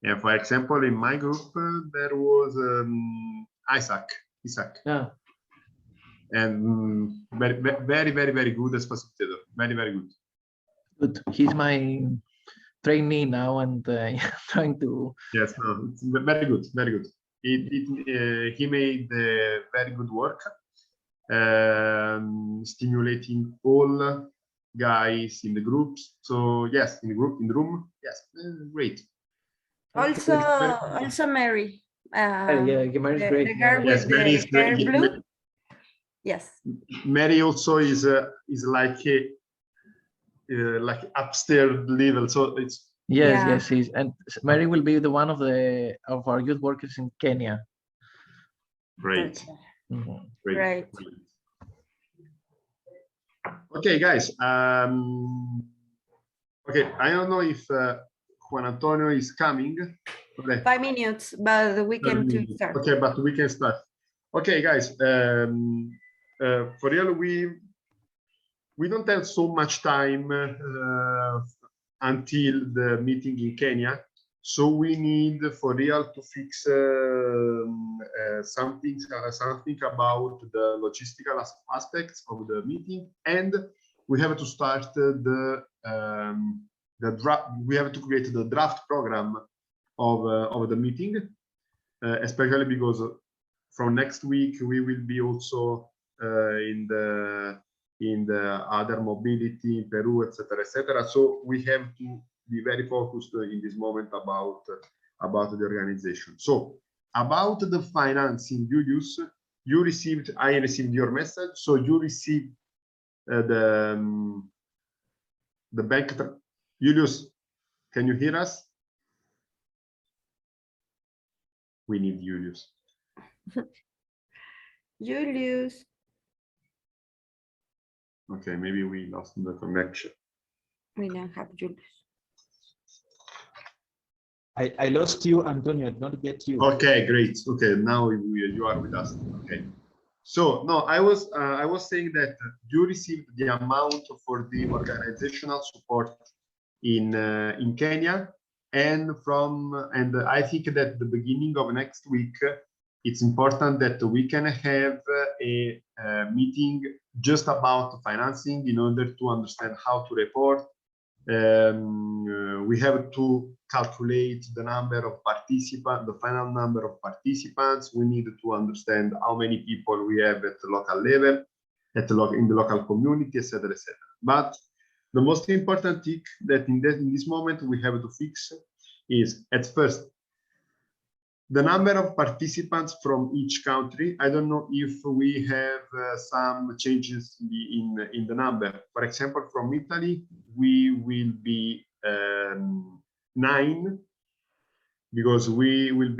Speaker 20: And for example, in my group, there was Isaac.
Speaker 1: Yeah.
Speaker 20: And very good as facilitator. Very good.
Speaker 1: Good. He's my trainee now, and trying to.
Speaker 20: Yes, no, it's very good. He made very good work, stimulating all guys in the groups. So yes, in the room, yes, great.
Speaker 21: Also Mary.
Speaker 1: Yeah, Mary's great.
Speaker 21: The girl
Speaker 20: Yes,
Speaker 21: with
Speaker 20: Mary is
Speaker 21: the hair
Speaker 20: great.
Speaker 21: blue. Yes.
Speaker 20: Mary also is like upstairs level, so it's.
Speaker 1: Yes, and Mary will be the one of our youth workers in Kenya.
Speaker 20: Great.
Speaker 1: Mm-hmm.
Speaker 21: Great.
Speaker 20: Okay, guys. Okay, I don't know if Juan Antonio is coming. Okay.
Speaker 21: 5 minutes, but we can start.
Speaker 20: Okay, but we can start. Okay, guys. For real, we don't have so much time until the meeting in Kenya, so we need for real to fix something about the logistical aspects of the meeting, and we have to start the draft. We have to create the draft program of the meeting, especially because from next week we will be also in the other mobility in Peru, etc. So we have to be very focused in this moment about the organization. So about the financing, Julius, I received your message. So you received the bank. Julius, can you hear us? We need Julius.
Speaker 21: Julius.
Speaker 20: Okay, maybe we lost the connection.
Speaker 21: We don't have Julius.
Speaker 10: I lost you, Antonio. I did not get you.
Speaker 20: Okay, great. Okay, now you are with us. Okay. So no, I was saying that you received the amount for the organizational support in Kenya, and I think that at the beginning of next week, it's important that we can have a meeting just about financing in order to understand how to report. We have to calculate the number of participants, the final number of participants. We need to understand how many people we have at the local level, in the local community, etc. But the most important thing that in this moment we have to fix is, at first, the number of participants from each country. I don't know if we have some changes in the number. For example, from Italy, we will be 9, because we will be